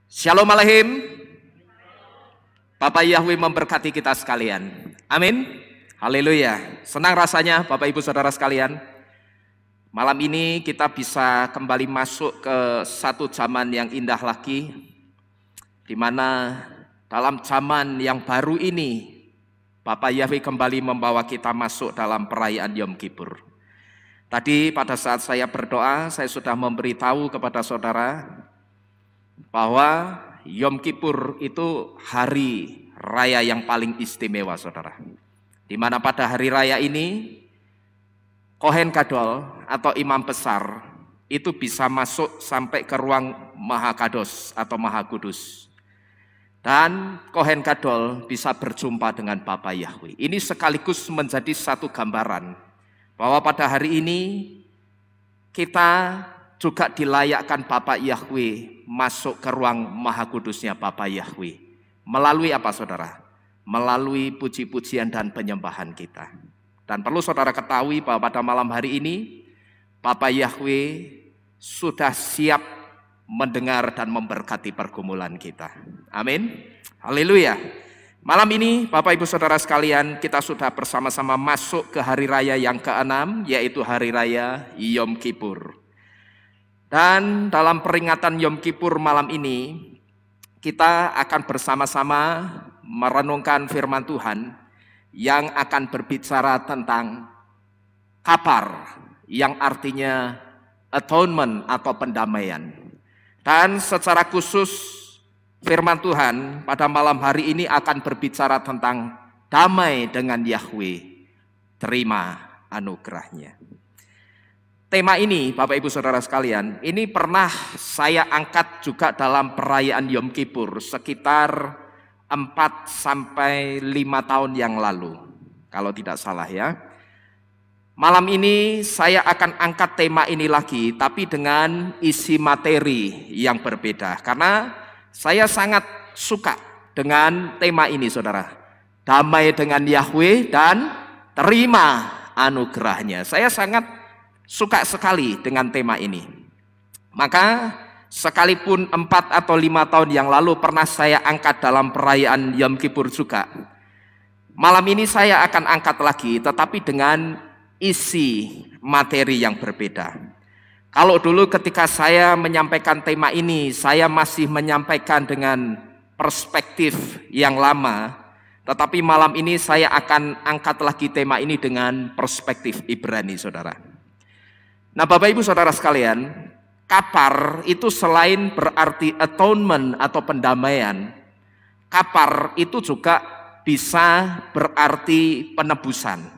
Shalom Aleichem. Bapak Yahweh memberkati kita sekalian. Amin. Haleluya. Senang rasanya Bapak Ibu Saudara sekalian. Malam ini kita bisa kembali masuk ke satu zaman yang indah lagi, di mana dalam zaman yang baru ini Bapak Yahweh kembali membawa kita masuk dalam perayaan Yom Kippur. Tadi pada saat saya berdoa, saya sudah memberitahu kepada saudara bahwa Yom Kippur itu hari raya yang paling istimewa, saudara. Di mana pada hari raya ini, Kohen Gadol atau imam besar itu bisa masuk sampai ke ruang Maha Kados atau Maha Kudus. Dan Kohen Gadol bisa berjumpa dengan Bapa Yahweh. Ini sekaligus menjadi satu gambaran bahwa pada hari ini kita juga dilayakkan Bapa Yahweh masuk ke ruang Maha Kudusnya Bapa Yahweh. Melalui apa saudara? Melalui puji-pujian dan penyembahan kita. Dan perlu saudara ketahui bahwa pada malam hari ini Bapa Yahweh sudah siap mendengar dan memberkati pergumulan kita. Amin. Haleluya. Malam ini Bapak Ibu Saudara sekalian, kita sudah bersama-sama masuk ke hari raya yang ke-6, yaitu hari raya Yom Kippur. Dan dalam peringatan Yom Kippur malam ini, kita akan bersama-sama merenungkan firman Tuhan yang akan berbicara tentang kapar, yang artinya atonement atau pendamaian. Dan secara khusus firman Tuhan pada malam hari ini akan berbicara tentang damai dengan Yahweh, terima anugerahnya. Tema ini Bapak Ibu Saudara sekalian, ini pernah saya angkat juga dalam perayaan Yom Kippur sekitar 4-5 tahun yang lalu, kalau tidak salah ya. Malam ini saya akan angkat tema ini lagi, tapi dengan isi materi yang berbeda, karena saya sangat suka dengan tema ini saudara. Damai dengan Yahweh dan terima anugerahnya. Saya sangat suka sekali dengan tema ini. Maka sekalipun 4 atau 5 tahun yang lalu pernah saya angkat dalam perayaan Yom Kippur juga, malam ini saya akan angkat lagi, tetapi dengan isi materi yang berbeda. Kalau dulu ketika saya menyampaikan tema ini, saya masih menyampaikan dengan perspektif yang lama, tetapi malam ini saya akan angkat lagi tema ini dengan perspektif Ibrani, saudara. Nah, Bapak Ibu Saudara sekalian, kapar itu selain berarti atonement atau pendamaian, kapar itu juga bisa berarti penebusan.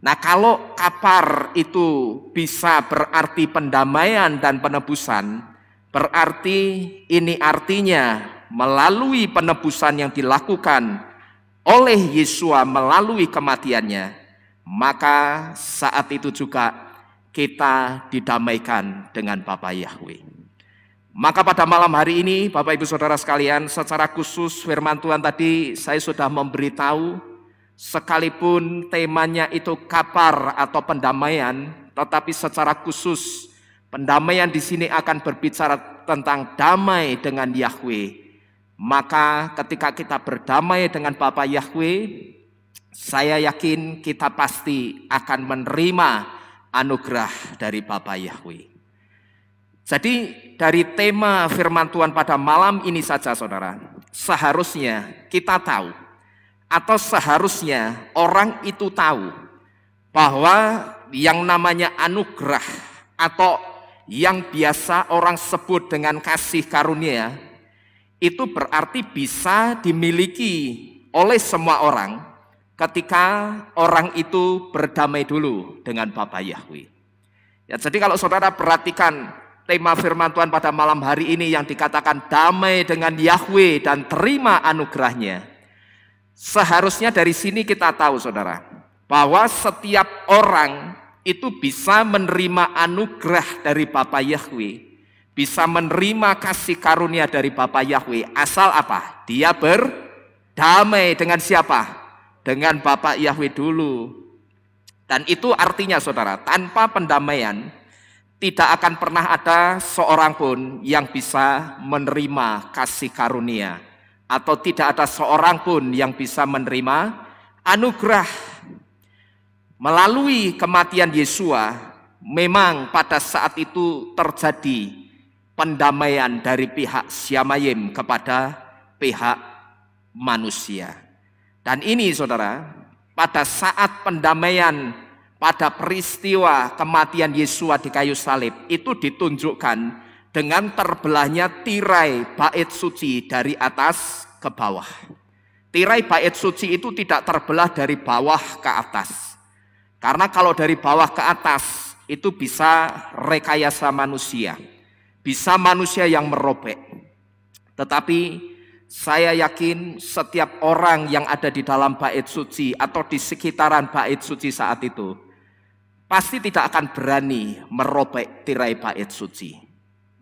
Nah, kalau kapar itu bisa berarti pendamaian dan penebusan, berarti ini artinya melalui penebusan yang dilakukan oleh Yesua melalui kematiannya, maka saat itu juga kita didamaikan dengan Bapa Yahweh. Maka pada malam hari ini Bapak Ibu Saudara sekalian, secara khusus firman Tuhan tadi saya sudah memberitahu, sekalipun temanya itu kapar atau pendamaian, tetapi secara khusus pendamaian di sini akan berbicara tentang damai dengan Yahweh. Maka ketika kita berdamai dengan Bapa Yahweh, saya yakin kita pasti akan menerima anugerah dari Bapa Yahweh. Jadi dari tema firman Tuhan pada malam ini saja saudara, seharusnya kita tahu, atau seharusnya orang itu tahu bahwa yang namanya anugerah atau yang biasa orang sebut dengan kasih karunia itu berarti bisa dimiliki oleh semua orang ketika orang itu berdamai dulu dengan Bapa Yahweh. Ya, jadi kalau saudara perhatikan tema firman Tuhan pada malam hari ini yang dikatakan damai dengan Yahweh dan terima anugerahnya, seharusnya dari sini kita tahu saudara, bahwa setiap orang itu bisa menerima anugerah dari Bapa Yahweh, bisa menerima kasih karunia dari Bapa Yahweh, asal apa? Dia berdamai dengan siapa? Dengan Bapa Yahweh dulu. Dan itu artinya saudara, tanpa pendamaian tidak akan pernah ada seorang pun yang bisa menerima kasih karunia, atau tidak ada seorang pun yang bisa menerima anugerah. Melalui kematian Yesua, memang pada saat itu terjadi pendamaian dari pihak Syamayim kepada pihak manusia. Dan ini saudara, pada saat pendamaian, pada peristiwa kematian Yesua di kayu salib, itu ditunjukkan dengan terbelahnya tirai bait suci dari atas ke bawah. Tirai bait suci itu tidak terbelah dari bawah ke atas. Karena kalau dari bawah ke atas, itu bisa rekayasa manusia. Bisa manusia yang merobek. Tetapi saya yakin setiap orang yang ada di dalam bait suci atau di sekitaran bait suci saat itu pasti tidak akan berani merobek tirai bait suci.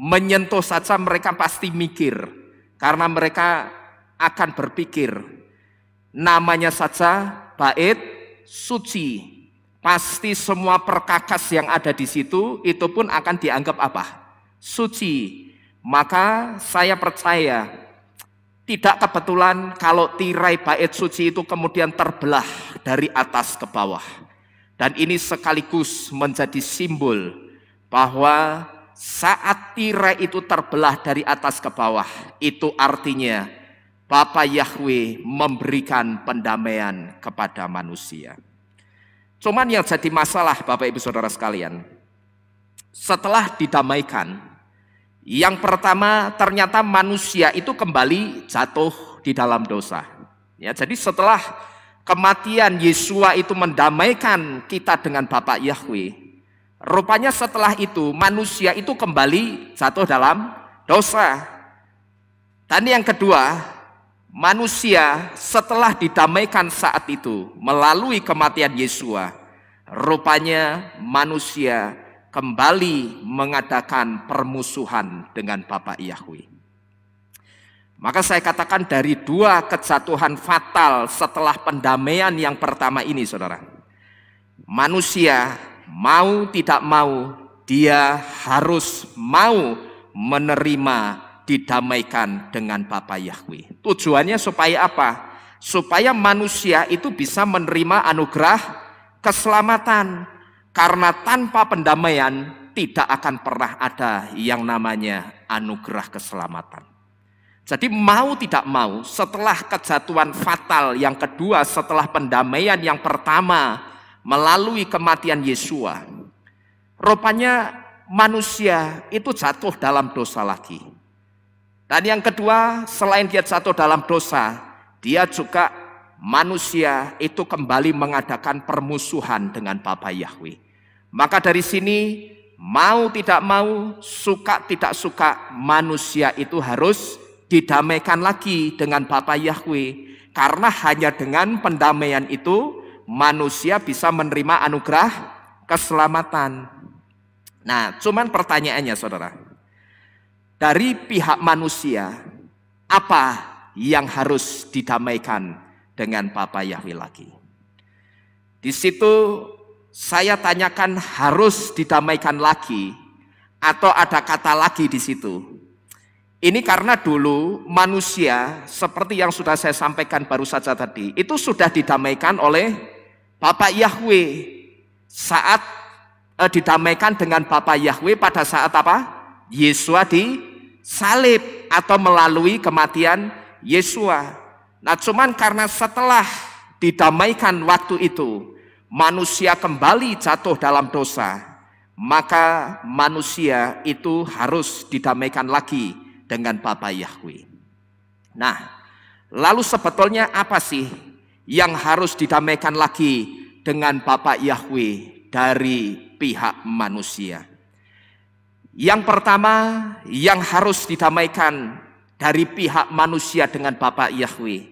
Menyentuh saja mereka pasti mikir, karena mereka akan berpikir namanya saja bait suci, pasti semua perkakas yang ada di situ itu pun akan dianggap apa? Suci. Maka saya percaya tidak kebetulan kalau tirai bait suci itu kemudian terbelah dari atas ke bawah. Dan ini sekaligus menjadi simbol bahwa saat tirai itu terbelah dari atas ke bawah, itu artinya Bapa Yahweh memberikan pendamaian kepada manusia. Cuman yang jadi masalah Bapak Ibu Saudara sekalian, setelah didamaikan, yang pertama ternyata manusia itu kembali jatuh di dalam dosa. Ya, jadi setelah kematian Yesua itu mendamaikan kita dengan Bapa Yahweh, rupanya setelah itu manusia itu kembali jatuh dalam dosa. Dan yang kedua, manusia setelah didamaikan saat itu melalui kematian Yesua, rupanya manusia kembali mengadakan permusuhan dengan Bapa Yahweh. Maka saya katakan dari dua kejatuhan fatal setelah pendamaian yang pertama ini saudara, manusia mau tidak mau dia harus mau menerima didamaikan dengan Bapa Yahweh. Tujuannya supaya apa? Supaya manusia itu bisa menerima anugerah keselamatan. Karena tanpa pendamaian tidak akan pernah ada yang namanya anugerah keselamatan. Jadi mau tidak mau setelah kejatuhan fatal yang kedua setelah pendamaian yang pertama melalui kematian Yesua, rupanya manusia itu jatuh dalam dosa lagi. Dan yang kedua, selain dia jatuh dalam dosa, dia juga manusia itu kembali mengadakan permusuhan dengan Bapa Yahweh. Maka dari sini mau tidak mau, suka tidak suka, manusia itu harus didamaikan lagi dengan Bapa Yahweh. Karena hanya dengan pendamaian itu manusia bisa menerima anugerah keselamatan. Nah, cuman pertanyaannya saudara, dari pihak manusia apa yang harus didamaikan dengan Bapa Yahweh lagi? Di situ saya tanyakan harus didamaikan lagi atau ada kata lagi di situ. Ini karena dulu manusia seperti yang sudah saya sampaikan baru saja tadi, itu sudah didamaikan oleh Bapa Yahweh. Saat didamaikan dengan Bapa Yahweh pada saat apa? Yesua disalib atau melalui kematian Yesua. Nah, cuman karena setelah didamaikan waktu itu manusia kembali jatuh dalam dosa, maka manusia itu harus didamaikan lagi dengan Bapa Yahweh. Nah, lalu sebetulnya apa sih yang harus didamaikan lagi dengan Bapa Yahweh dari pihak manusia? Yang pertama yang harus didamaikan dari pihak manusia dengan Bapa Yahweh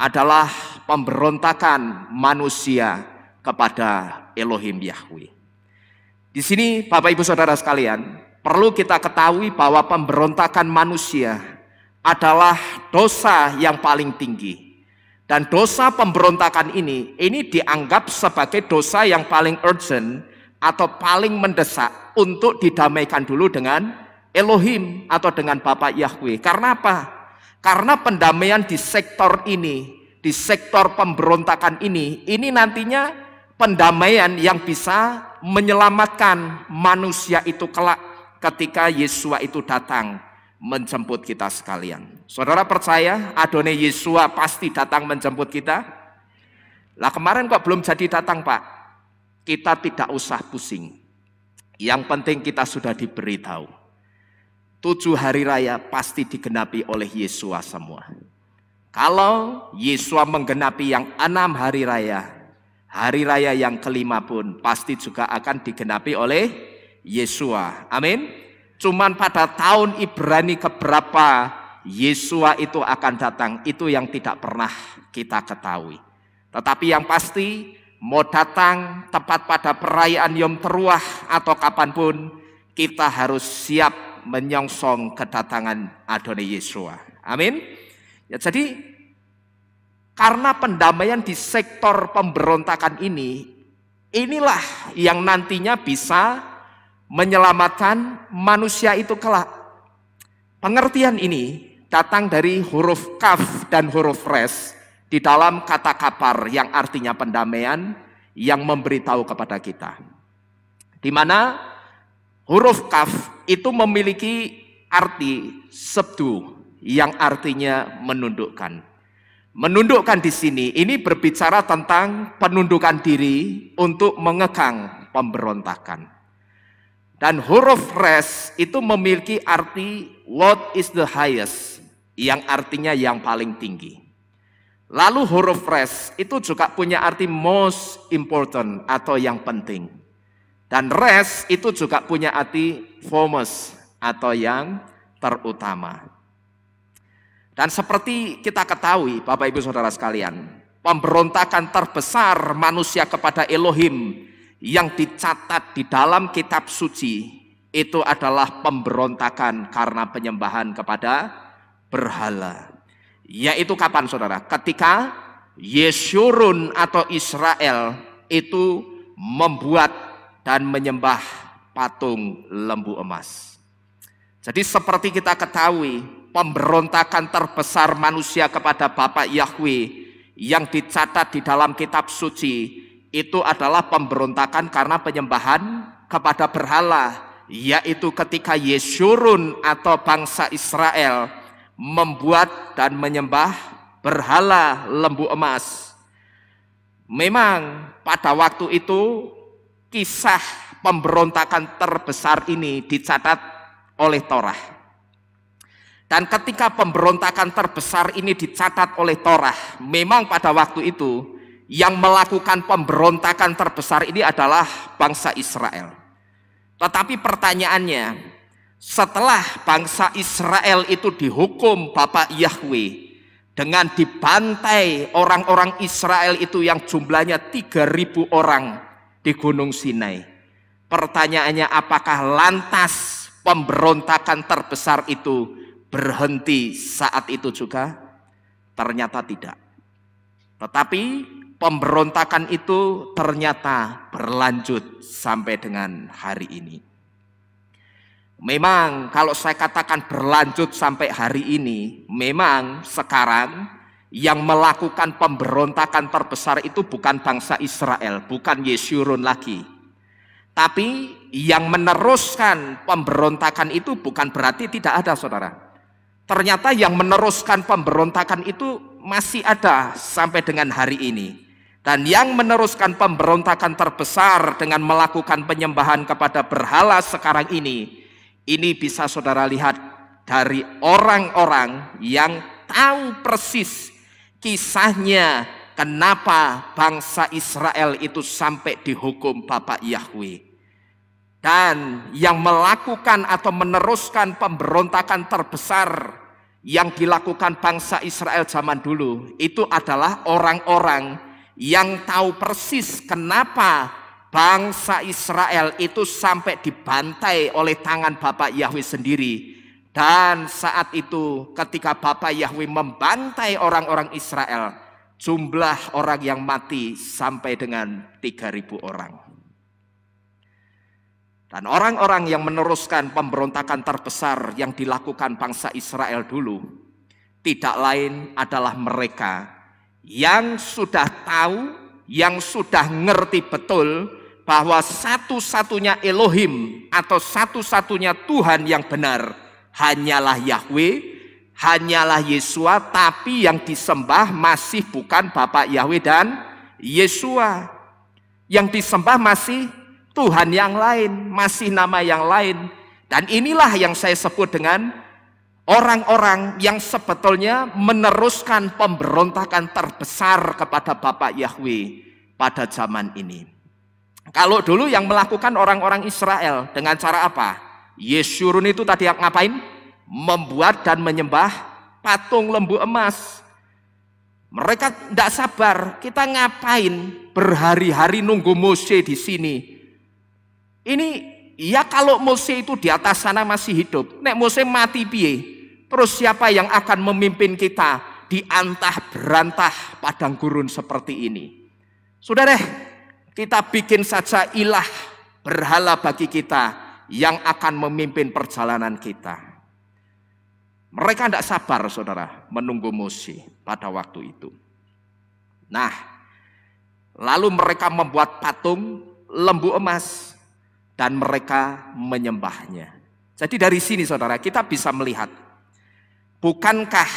adalah pemberontakan manusia kepada Elohim Yahweh. Di sini Bapak Ibu Saudara sekalian, perlu kita ketahui bahwa pemberontakan manusia adalah dosa yang paling tinggi. Dan dosa pemberontakan ini dianggap sebagai dosa yang paling urgent atau paling mendesak untuk didamaikan dulu dengan Elohim atau dengan Bapa Yahweh. Karena apa? Karena pendamaian di sektor ini, di sektor pemberontakan ini nantinya pendamaian yang bisa menyelamatkan manusia itu kelak ketika Yesua itu datang menjemput kita sekalian. Saudara percaya Adonai Yesua pasti datang menjemput kita? Lah kemarin kok belum jadi datang, Pak? Kita tidak usah pusing. Yang penting kita sudah diberitahu. 7 hari raya pasti digenapi oleh Yesua semua. Kalau Yesua menggenapi yang 6 hari raya yang kelima pun pasti juga akan digenapi oleh Yesua. Amin. Cuman pada tahun Ibrani keberapa Yesua itu akan datang, itu yang tidak pernah kita ketahui. Tetapi yang pasti mau datang tepat pada perayaan Yom Teruah atau kapanpun, kita harus siap menyongsong kedatangan Adonai Yesua. Amin. Ya, jadi karena pendamaian di sektor pemberontakan ini, inilah yang nantinya bisa menyelamatkan manusia itu kelak. Pengertian ini datang dari huruf kaf dan huruf res di dalam kata kapar yang artinya pendamaian yang memberitahu kepada kita. Di mana huruf kaf itu memiliki arti sebdu yang artinya menundukkan. Menundukkan di sini ini berbicara tentang penundukan diri untuk mengekang pemberontakan. Dan huruf res itu memiliki arti what is the highest, yang artinya yang paling tinggi. Lalu huruf res itu juga punya arti most important atau yang penting. Dan res itu juga punya arti foremost atau yang terutama. Dan seperti kita ketahui Bapak Ibu Saudara sekalian, pemberontakan terbesar manusia kepada Elohim yang dicatat di dalam kitab suci itu adalah pemberontakan karena penyembahan kepada berhala. Yaitu kapan saudara? Ketika Yeshurun atau Israel itu membuat dan menyembah patung lembu emas. Jadi seperti kita ketahui, pemberontakan terbesar manusia kepada Bapa Yahweh yang dicatat di dalam kitab suci itu adalah pemberontakan karena penyembahan kepada berhala, yaitu ketika Yeshurun atau bangsa Israel membuat dan menyembah berhala lembu emas. Memang pada waktu itu kisah pemberontakan terbesar ini dicatat oleh Torah. Dan ketika pemberontakan terbesar ini dicatat oleh Torah, memang pada waktu itu yang melakukan pemberontakan terbesar ini adalah bangsa Israel. Tetapi pertanyaannya, setelah bangsa Israel itu dihukum Bapa Yahweh dengan dibantai orang-orang Israel itu yang jumlahnya 3.000 orang di Gunung Sinai. Pertanyaannya, apakah lantas pemberontakan terbesar itu berhenti saat itu juga? Ternyata tidak. Tetapi pemberontakan itu ternyata berlanjut sampai dengan hari ini. Memang kalau saya katakan berlanjut sampai hari ini, memang sekarang yang melakukan pemberontakan terbesar itu bukan bangsa Israel, bukan Yeshurun lagi. Tapi yang meneruskan pemberontakan itu bukan berarti tidak ada, saudara. Ternyata yang meneruskan pemberontakan itu masih ada sampai dengan hari ini. Dan yang meneruskan pemberontakan terbesar dengan melakukan penyembahan kepada berhala sekarang ini bisa saudara lihat dari orang-orang yang tahu persis kisahnya kenapa bangsa Israel itu sampai dihukum Bapa Yahweh. Dan yang melakukan atau meneruskan pemberontakan terbesar yang dilakukan bangsa Israel zaman dulu itu adalah orang-orang yang tahu persis kenapa bangsa Israel itu sampai dibantai oleh tangan Bapa Yahweh sendiri. Dan saat itu ketika Bapa Yahweh membantai orang-orang Israel, jumlah orang yang mati sampai dengan 3.000 orang. Dan orang-orang yang meneruskan pemberontakan terbesar yang dilakukan bangsa Israel dulu, tidak lain adalah mereka yang sudah tahu, yang sudah ngerti betul bahwa satu-satunya Elohim atau satu-satunya Tuhan yang benar hanyalah Yahweh, hanyalah Yesua, tapi yang disembah masih bukan Bapak Yahweh dan Yesua. Yang disembah masih Tuhan yang lain, masih nama yang lain. Dan inilah yang saya sebut dengan orang-orang yang sebetulnya meneruskan pemberontakan terbesar kepada Bapak Yahweh pada zaman ini. Kalau dulu yang melakukan orang-orang Israel dengan cara apa? Yeshurun itu tadi ngapain? Membuat dan menyembah patung lembu emas. Mereka tidak sabar, kita ngapain berhari-hari nunggu Mose di sini? Ini ya kalau Mose itu di atas sana masih hidup, nek Mose mati piye? Terus siapa yang akan memimpin kita di antah berantah padang gurun seperti ini? Sudah deh, kita bikin saja ilah berhala bagi kita yang akan memimpin perjalanan kita. Mereka tidak sabar, saudara, menunggu Mose pada waktu itu. Nah, lalu mereka membuat patung lembu emas dan mereka menyembahnya. Jadi dari sini, saudara, kita bisa melihat, bukankah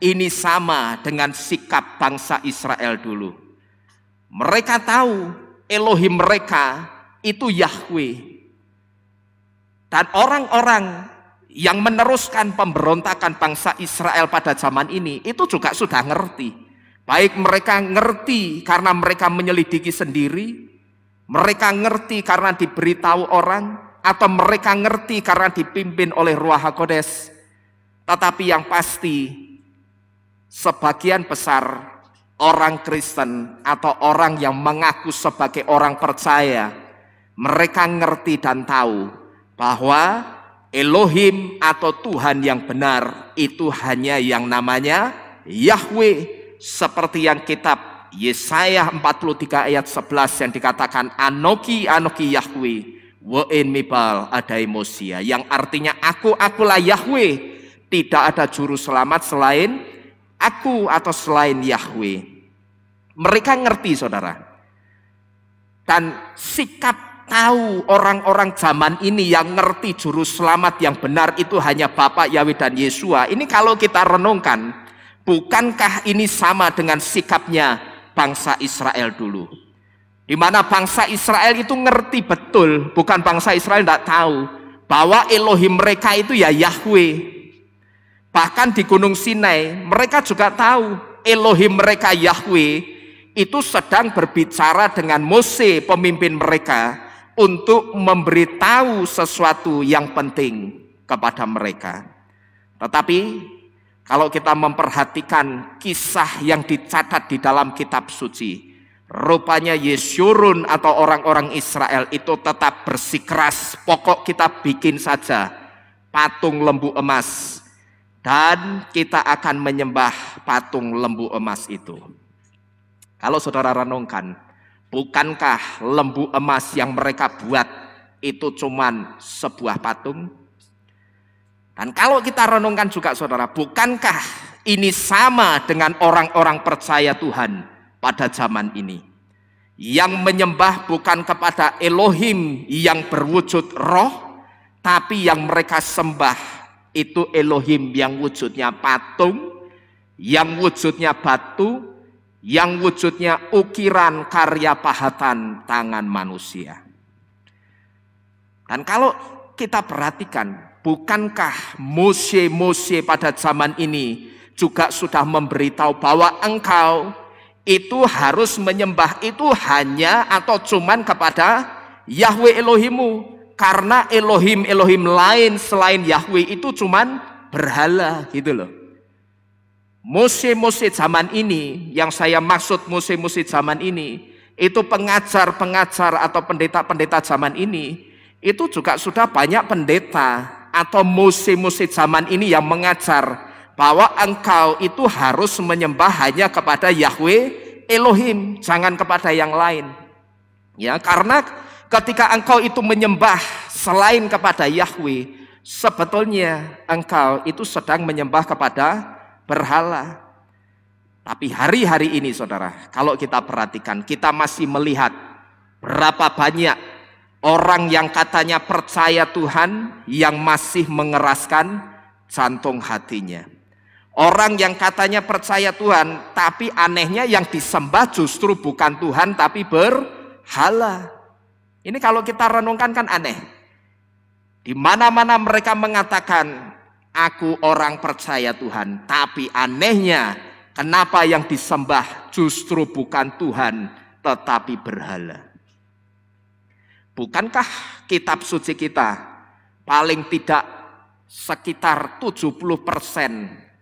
ini sama dengan sikap bangsa Israel dulu? Mereka tahu Elohim mereka itu Yahweh. Dan orang-orang yang meneruskan pemberontakan bangsa Israel pada zaman ini itu juga sudah ngerti. Baik mereka ngerti karena mereka menyelidiki sendiri, mereka ngerti karena diberitahu orang, atau mereka ngerti karena dipimpin oleh Ruach HaKodes. Tetapi yang pasti, sebagian besar orang Kristen atau orang yang mengaku sebagai orang percaya, mereka ngerti dan tahu bahwa Elohim atau Tuhan yang benar itu hanya yang namanya Yahweh, seperti yang kitab Yesaya 43 ayat 11 yang dikatakan Anoki Yahweh We'en Mibal Adai Mosia, yang artinya akulah Yahweh, tidak ada juru selamat selain aku atau selain Yahweh. Mereka ngerti, saudara, dan sikap tahu orang-orang zaman ini yang ngerti juru selamat yang benar itu hanya Bapak Yahweh dan Yesua. Ini kalau kita renungkan, bukankah ini sama dengan sikapnya bangsa Israel dulu? Di mana bangsa Israel itu ngerti betul, bukan bangsa Israel tidak tahu bahwa Elohim mereka itu ya Yahweh. Bahkan di Gunung Sinai mereka juga tahu Elohim mereka Yahweh itu sedang berbicara dengan Mose, pemimpin mereka, untuk memberitahu sesuatu yang penting kepada mereka. Tetapi kalau kita memperhatikan kisah yang dicatat di dalam kitab suci, rupanya Yeshurun atau orang-orang Israel itu tetap bersikeras, pokok kita bikin saja patung lembu emas dan kita akan menyembah patung lembu emas itu. Kalau saudara renungkan, bukankah lembu emas yang mereka buat itu cuman sebuah patung? Dan kalau kita renungkan juga, saudara, bukankah ini sama dengan orang-orang percaya Tuhan pada zaman ini, yang menyembah bukan kepada Elohim yang berwujud roh, tapi yang mereka sembah itu Elohim yang wujudnya patung, yang wujudnya batu, yang wujudnya ukiran karya pahatan tangan manusia. Dan kalau kita perhatikan, bukankah Mose pada zaman ini juga sudah memberitahu bahwa engkau itu harus menyembah itu hanya atau cuman kepada Yahweh Elohimu, karena Elohim lain selain Yahweh itu cuman berhala, gitu loh. Mose zaman ini, yang saya maksud Mose zaman ini, itu pengajar-pengajar atau pendeta-pendeta zaman ini, itu juga sudah banyak pendeta atau Mose zaman ini yang mengajar bahwa engkau itu harus menyembah hanya kepada Yahweh Elohim, jangan kepada yang lain. Ya, karena ketika engkau itu menyembah selain kepada Yahweh, sebetulnya engkau itu sedang menyembah kepada berhala. Tapi hari-hari ini saudara, kalau kita perhatikan, kita masih melihat berapa banyak orang yang katanya percaya Tuhan yang masih mengeraskan jantung hatinya. Orang yang katanya percaya Tuhan, tapi anehnya yang disembah justru bukan Tuhan tapi berhala. Ini kalau kita renungkan kan aneh. Di mana-mana mereka mengatakan, aku orang percaya Tuhan, tapi anehnya kenapa yang disembah justru bukan Tuhan tetapi berhala. Bukankah kitab suci kita paling tidak sekitar 70%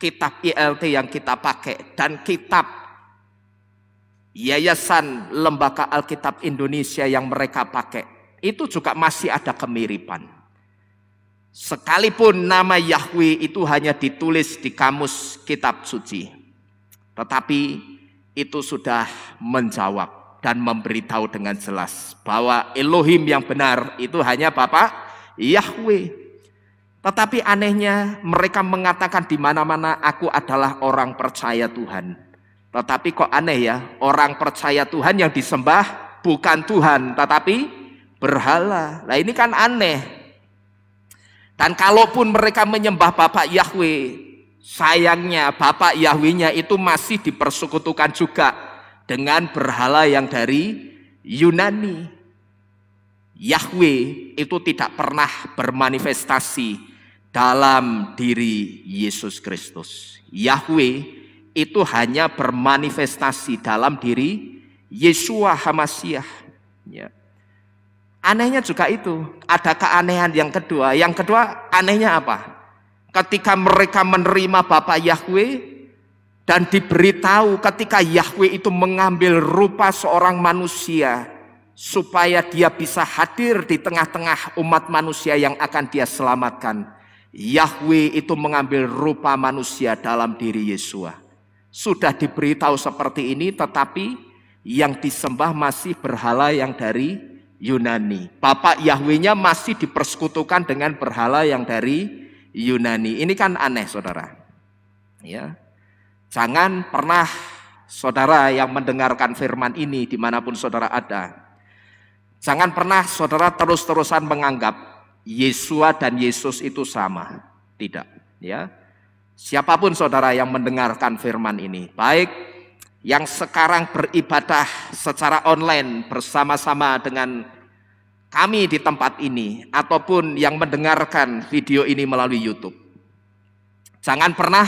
kitab ILT yang kita pakai dan kitab Yayasan Lembaga Alkitab Indonesia yang mereka pakai itu juga masih ada kemiripan. Sekalipun nama Yahweh itu hanya ditulis di kamus kitab suci, tetapi itu sudah menjawab dan memberitahu dengan jelas bahwa Elohim yang benar itu hanya Bapa Yahweh. Tetapi anehnya mereka mengatakan di mana-mana aku adalah orang percaya Tuhan. Tetapi kok aneh ya, orang percaya Tuhan yang disembah bukan Tuhan tetapi berhala. Nah ini kan aneh. Dan kalaupun mereka menyembah Bapak Yahweh, sayangnya Bapak Yahwehnya itu masih dipersekutukan juga dengan berhala yang dari Yunani. Yahweh itu tidak pernah bermanifestasi dalam diri Yesus Kristus. Yahweh itu hanya bermanifestasi dalam diri Yeshua HaMasyiah. Ya. Anehnya juga itu, ada keanehan yang kedua. Yang kedua anehnya apa? Ketika mereka menerima Bapa Yahweh dan diberitahu ketika Yahweh itu mengambil rupa seorang manusia supaya dia bisa hadir di tengah-tengah umat manusia yang akan dia selamatkan. Yahweh itu mengambil rupa manusia dalam diri Yeshua. Sudah diberitahu seperti ini, tetapi yang disembah masih berhala yang dari Yunani. Bapak Yahwehnya masih dipersekutukan dengan berhala yang dari Yunani. Ini kan aneh saudara. Ya, jangan pernah saudara yang mendengarkan firman ini dimanapun saudara ada, jangan pernah saudara terus-terusan menganggap Yeshua dan Yesus itu sama. Tidak, ya. Siapapun saudara yang mendengarkan firman ini, baik yang sekarang beribadah secara online bersama-sama dengan kami di tempat ini, ataupun yang mendengarkan video ini melalui YouTube, jangan pernah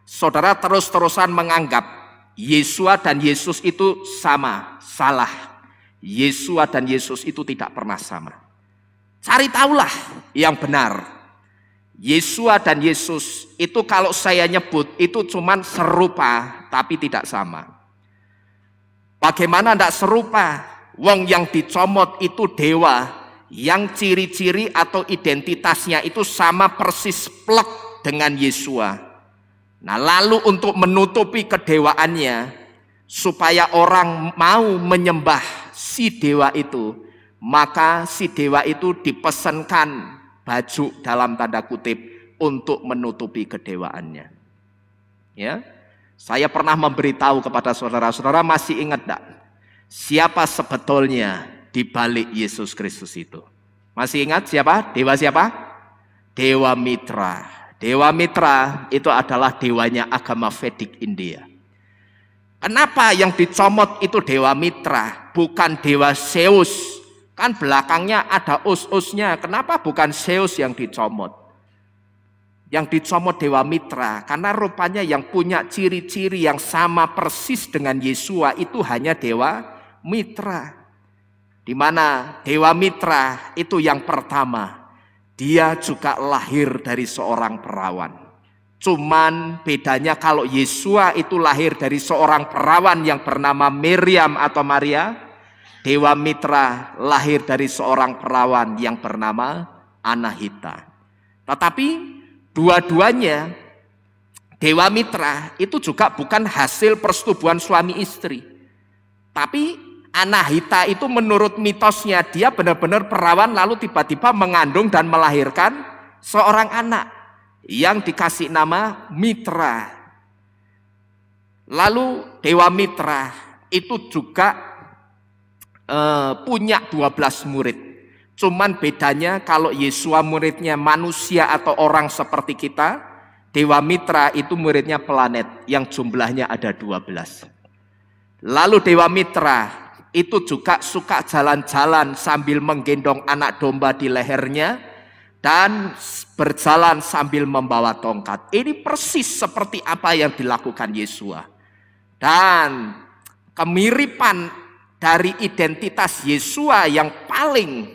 saudara terus-terusan menganggap Yeshua dan Yesus itu sama. Salah. Yeshua dan Yesus itu tidak pernah sama. Cari tahulah yang benar. Yeshua dan Yesus itu kalau saya nyebut itu cuman serupa tapi tidak sama. Bagaimana tidak serupa? Wong yang dicomot itu dewa yang ciri-ciri atau identitasnya itu sama persis plek dengan Yeshua. Nah lalu untuk menutupi kedewaannya supaya orang mau menyembah si dewa itu, maka si dewa itu dipesankan baju dalam tanda kutip untuk menutupi kedewaannya. Ya, saya pernah memberitahu kepada saudara-saudara, masih ingat tidak? Siapa sebetulnya di balik Yesus Kristus itu? Masih ingat siapa? Dewa siapa? Dewa Mitra. Dewa Mitra itu adalah dewanya agama Vedic India. Kenapa yang dicomot itu Dewa Mitra, bukan Dewa Zeus? Kan belakangnya ada us-usnya. Kenapa bukan Zeus yang dicomot? Yang dicomot Dewa Mitra karena rupanya yang punya ciri-ciri yang sama persis dengan Yeshua itu hanya Dewa Mitra. Di mana Dewa Mitra itu yang pertama, dia juga lahir dari seorang perawan. Cuman bedanya kalau Yeshua itu lahir dari seorang perawan yang bernama Miriam atau Maria, Dewa Mitra lahir dari seorang perawan yang bernama Anahita. Tetapi dua-duanya Dewa Mitra itu juga bukan hasil persetubuhan suami istri. Tapi Anahita itu menurut mitosnya dia benar-benar perawan lalu tiba-tiba mengandung dan melahirkan seorang anak yang dikasih nama Mitra. Lalu Dewa Mitra itu juga punya 12 murid. Cuman bedanya kalau Yesua muridnya manusia atau orang seperti kita, Dewa Mitra itu muridnya planet yang jumlahnya ada 12. Lalu Dewa Mitra itu juga suka jalan-jalan sambil menggendong anak domba di lehernya dan berjalan sambil membawa tongkat. Ini persis seperti apa yang dilakukan Yesua. Dan kemiripan dari identitas Yesua yang paling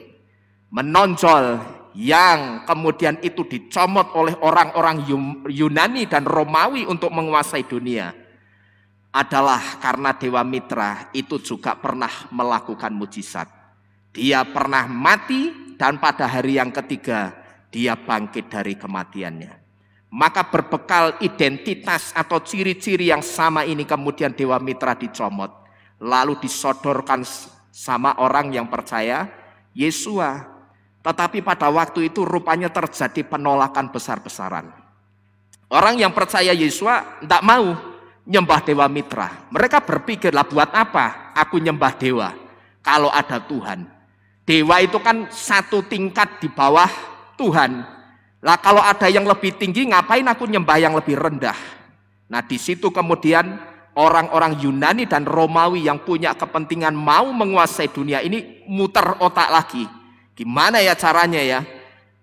menonjol, yang kemudian itu dicomot oleh orang-orang Yunani dan Romawi untuk menguasai dunia, adalah karena Dewa Mitra itu juga pernah melakukan mujizat. Dia pernah mati dan pada hari yang ketiga dia bangkit dari kematiannya. Maka berbekal identitas atau ciri-ciri yang sama ini kemudian Dewa Mitra dicomot, lalu disodorkan sama orang yang percaya Yesua. Tetapi pada waktu itu rupanya terjadi penolakan besar-besaran. Orang yang percaya Yesua tidak mau nyembah Dewa Mitra. Mereka berpikirlah, buat apa aku nyembah dewa kalau ada Tuhan. Dewa itu kan satu tingkat di bawah Tuhan. Lah kalau ada yang lebih tinggi, ngapain aku nyembah yang lebih rendah? Nah di situ kemudian orang-orang Yunani dan Romawi yang punya kepentingan mau menguasai dunia ini muter otak lagi. Gimana ya caranya ya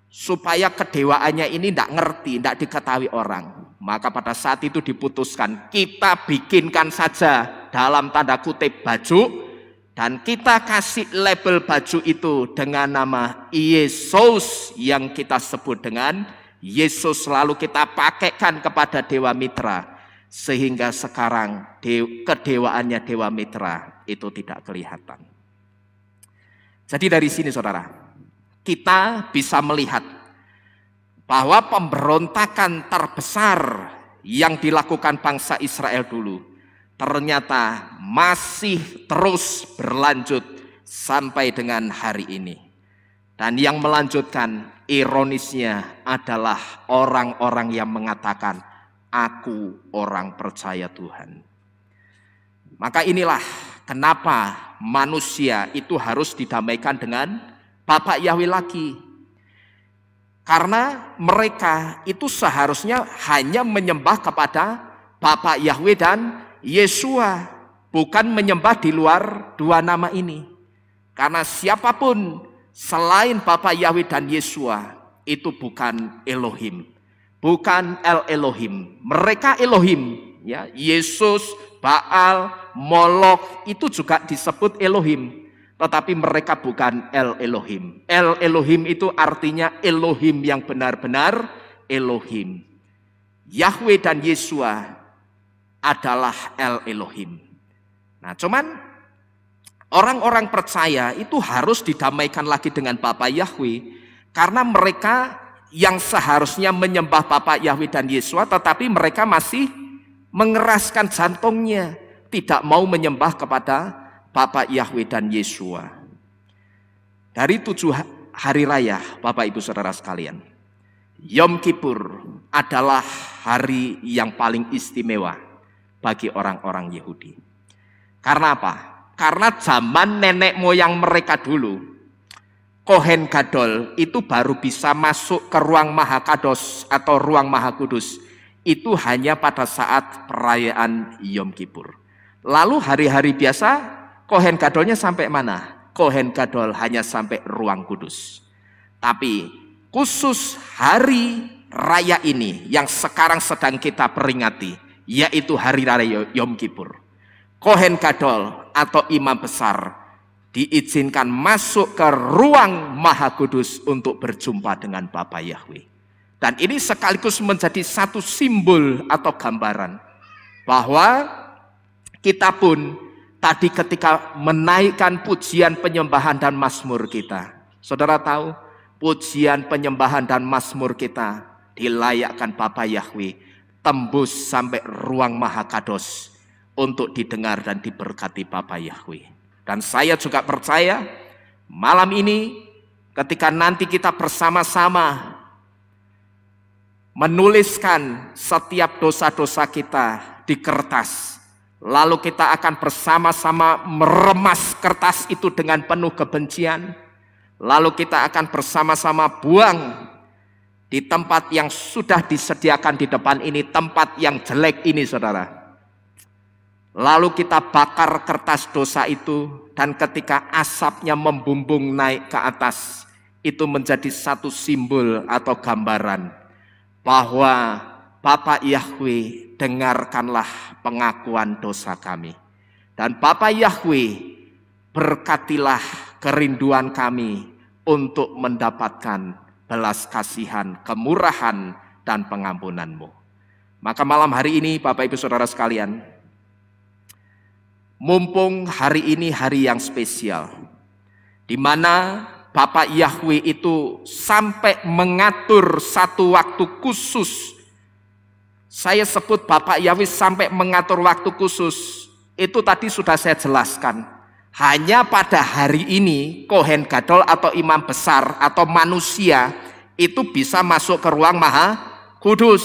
supaya kedewaannya ini tidak ngerti, tidak diketahui orang. Maka pada saat itu diputuskan, kita bikinkan saja dalam tanda kutip baju, dan kita kasih label baju itu dengan nama Yesus, yang kita sebut dengan Yesus, lalu kita pakaikan kepada Dewa Mitra, sehingga sekarang kedewaannya Dewa Mitra itu tidak kelihatan. Jadi dari sini saudara, kita bisa melihat bahwa pemberontakan terbesar yang dilakukan bangsa Israel dulu ternyata masih terus berlanjut sampai dengan hari ini. Dan yang melanjutkan ironisnya adalah orang-orang yang mengatakan, aku orang percaya Tuhan. Maka inilah kenapa manusia itu harus didamaikan dengan Bapak Yahweh lagi. Karena mereka itu seharusnya hanya menyembah kepada Bapak Yahweh dan Yesua, bukan menyembah di luar dua nama ini. Karena siapapun selain Bapak Yahweh dan Yesua itu bukan Elohim, bukan El Elohim. Mereka Elohim, ya. Yesus, Baal, Molok itu juga disebut Elohim. Tetapi mereka bukan El Elohim. El Elohim itu artinya Elohim yang benar-benar Elohim. Yahweh dan Yesua adalah El Elohim. Nah cuman orang-orang percaya itu harus didamaikan lagi dengan Bapa Yahweh. Karena mereka yang seharusnya menyembah Bapa Yahweh dan Yesua, tetapi mereka masih mengeraskan jantungnya, tidak mau menyembah kepada Bapak Yahweh dan Yesua. Dari 7 hari raya, Bapak Ibu Saudara sekalian, Yom Kippur adalah hari yang paling istimewa bagi orang-orang Yahudi. Karena apa? Karena zaman nenek moyang mereka dulu, Kohen Gadol itu baru bisa masuk ke ruang Maha Kados atau ruang Maha Kudus itu hanya pada saat perayaan Yom Kippur. Lalu hari-hari biasa Kohen Gadolnya sampai mana? Kohen Gadol hanya sampai ruang kudus. Tapi khusus hari raya ini yang sekarang sedang kita peringati, yaitu hari raya Yom Kippur, Kohen Gadol atau imam besar diizinkan masuk ke ruang Maha Kudus untuk berjumpa dengan Bapa Yahweh. Dan ini sekaligus menjadi satu simbol atau gambaran bahwa kita pun tadi ketika menaikkan pujian penyembahan dan mazmur kita, saudara tahu pujian penyembahan dan mazmur kita dilayakkan Bapa Yahweh tembus sampai ruang Maha Kados untuk didengar dan diberkati Bapa Yahweh. Dan saya juga percaya malam ini ketika nanti kita bersama-sama menuliskan setiap dosa-dosa kita di kertas, lalu kita akan bersama-sama meremas kertas itu dengan penuh kebencian, lalu kita akan bersama-sama buang di tempat yang sudah disediakan di depan ini, tempat yang jelek ini, saudara. Lalu kita bakar kertas dosa itu, dan ketika asapnya membumbung naik ke atas, itu menjadi satu simbol atau gambaran bahwa Bapa Yahweh, dengarkanlah pengakuan dosa kami. Dan Bapa Yahweh, berkatilah kerinduan kami untuk mendapatkan belas kasihan, kemurahan, dan pengampunan-Mu. Maka malam hari ini Bapak Ibu Saudara sekalian, mumpung hari ini hari yang spesial, di mana Bapak Yahweh itu sampai mengatur satu waktu khusus. Saya sebut Bapak Yahweh sampai mengatur waktu khusus. Itu tadi sudah saya jelaskan. Hanya pada hari ini Kohen Gadol atau imam besar atau manusia itu bisa masuk ke ruang Maha Kudus.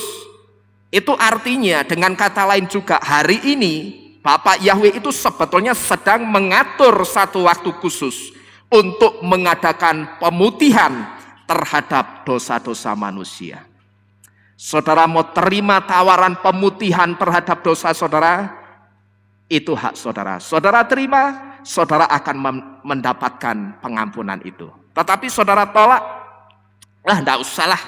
Itu artinya dengan kata lain juga hari ini Bapak Yahweh itu sebetulnya sedang mengatur satu waktu khusus untuk mengadakan pemutihan terhadap dosa-dosa manusia. Saudara mau terima tawaran pemutihan terhadap dosa saudara? Itu hak saudara. Saudara terima, saudara akan mendapatkan pengampunan itu. Tetapi saudara tolak, enggak usah lah.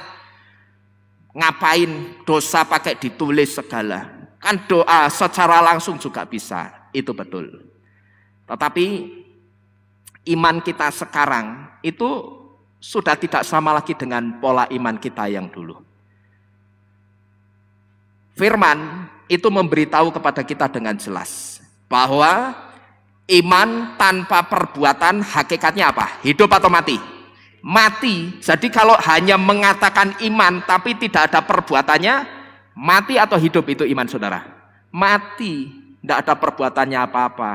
Ngapain dosa pakai ditulis segala? Kan doa secara langsung juga bisa, itu betul. Tetapi iman kita sekarang itu sudah tidak sama lagi dengan pola iman kita yang dulu. Firman itu memberitahu kepada kita dengan jelas bahwa iman tanpa perbuatan hakikatnya apa? Hidup atau mati? Mati. Jadi kalau hanya mengatakan iman tapi tidak ada perbuatannya, mati atau hidup itu iman saudara? Mati. Tidak ada perbuatannya apa-apa.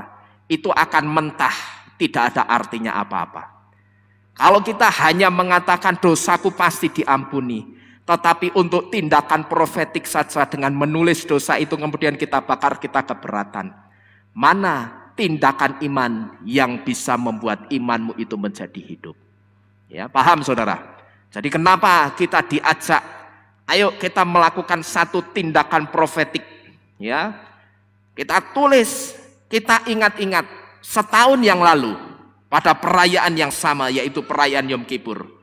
Itu akan mentah, tidak ada artinya apa-apa. Kalau kita hanya mengatakan dosaku pasti diampuni, tetapi untuk tindakan profetik saja dengan menulis dosa itu kemudian kita bakar, kita keberatan. Mana tindakan iman yang bisa membuat imanmu itu menjadi hidup? Ya, paham saudara? Jadi kenapa kita diajak, ayo kita melakukan satu tindakan profetik, ya. Kita tulis, kita ingat-ingat setahun yang lalu pada perayaan yang sama, yaitu perayaan Yom Kippur.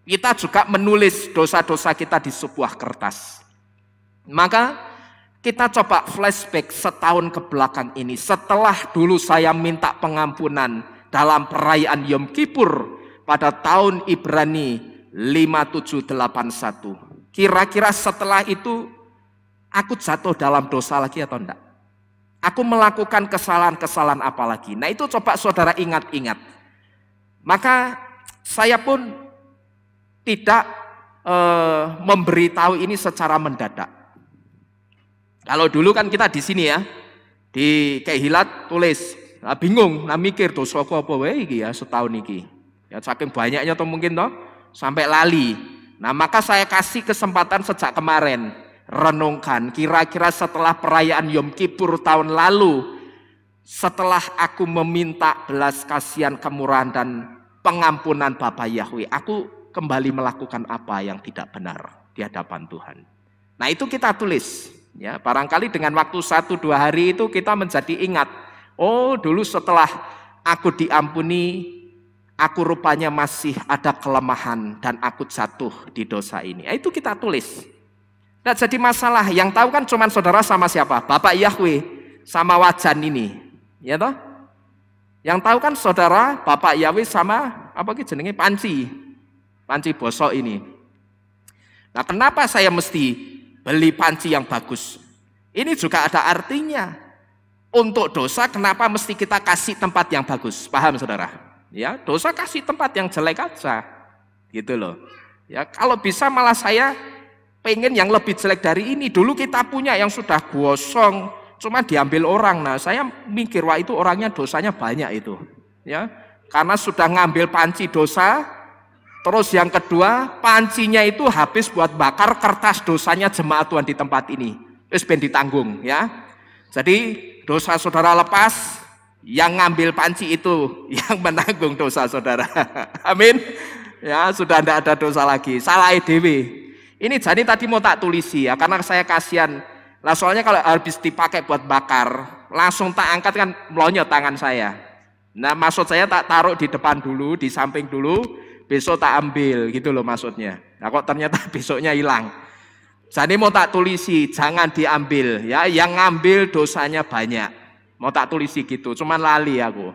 Kita juga menulis dosa-dosa kita di sebuah kertas. Maka kita coba flashback setahun ke belakang ini. Setelah dulu saya minta pengampunan dalam perayaan Yom Kippur pada tahun Ibrani 5781. Kira-kira setelah itu aku jatuh dalam dosa lagi atau enggak? Aku melakukan kesalahan-kesalahan apa lagi? Nah itu coba saudara ingat-ingat. Maka saya pun tidak memberitahu ini secara mendadak. Kalau dulu kan kita di sini ya, di Kehilat tulis, nah, bingung, nah mikir dosaku apa wae iki ya setahun iki. Ya saking banyaknya tuh mungkin toh sampai lali. Nah maka saya kasih kesempatan sejak kemarin renungkan kira-kira setelah perayaan Yom Kippur tahun lalu, setelah aku meminta belas kasihan, kemurahan dan pengampunan Bapa Yahweh, aku kembali melakukan apa yang tidak benar di hadapan Tuhan. Nah itu kita tulis, ya barangkali dengan waktu 1-2 hari itu kita menjadi ingat, oh dulu setelah aku diampuni, aku rupanya masih ada kelemahan dan aku jatuh di dosa ini. Nah, itu kita tulis. Nah jadi masalah yang tahu kan cuma saudara sama siapa? Bapak Yahweh sama wajan ini, ya toh? Yang tahu kan saudara, Bapak Yahweh sama apa ki jenenge panci bosok ini. Nah kenapa saya mesti beli panci yang bagus? Ini juga ada artinya. Untuk dosa kenapa mesti kita kasih tempat yang bagus? Paham saudara? Ya, dosa kasih tempat yang jelek aja. Gitu loh. Ya, kalau bisa malah saya pengen yang lebih jelek dari ini. Dulu kita punya yang sudah gosong, cuma diambil orang. Nah, saya mikir wah itu orangnya dosanya banyak itu. ya. Karena sudah ngambil panci dosa, terus yang kedua, pancinya itu habis buat bakar kertas dosanya jemaat Tuhan di tempat ini. Terus ben ditanggung, ya. Jadi dosa saudara lepas, yang ngambil panci itu yang menanggung dosa saudara. Amin. Ya, sudah tidak ada dosa lagi. Salah dewe. Ini jadi tadi mau tak tulisi ya, karena saya kasihan. Lah soalnya kalau habis dipakai buat bakar, langsung tak angkat kan melonyot tangan saya. Nah maksud saya tak taruh di depan dulu, di samping dulu, besok tak ambil gitu loh maksudnya. Nah kok ternyata besoknya hilang. Jadi mau tak tulisi, jangan diambil ya, yang ngambil dosanya banyak. Mau tak tulisi gitu, cuman lali aku.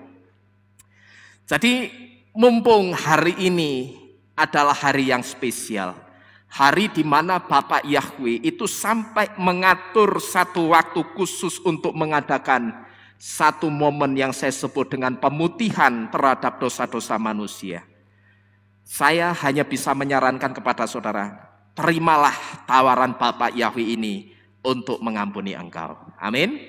Jadi mumpung hari ini adalah hari yang spesial. Hari di mana Bapak Yahweh itu sampai mengatur satu waktu khusus untuk mengadakan satu momen yang saya sebut dengan pemutihan terhadap dosa-dosa manusia. Saya hanya bisa menyarankan kepada saudara, terimalah tawaran Bapak Yahweh ini untuk mengampuni engkau. Amin.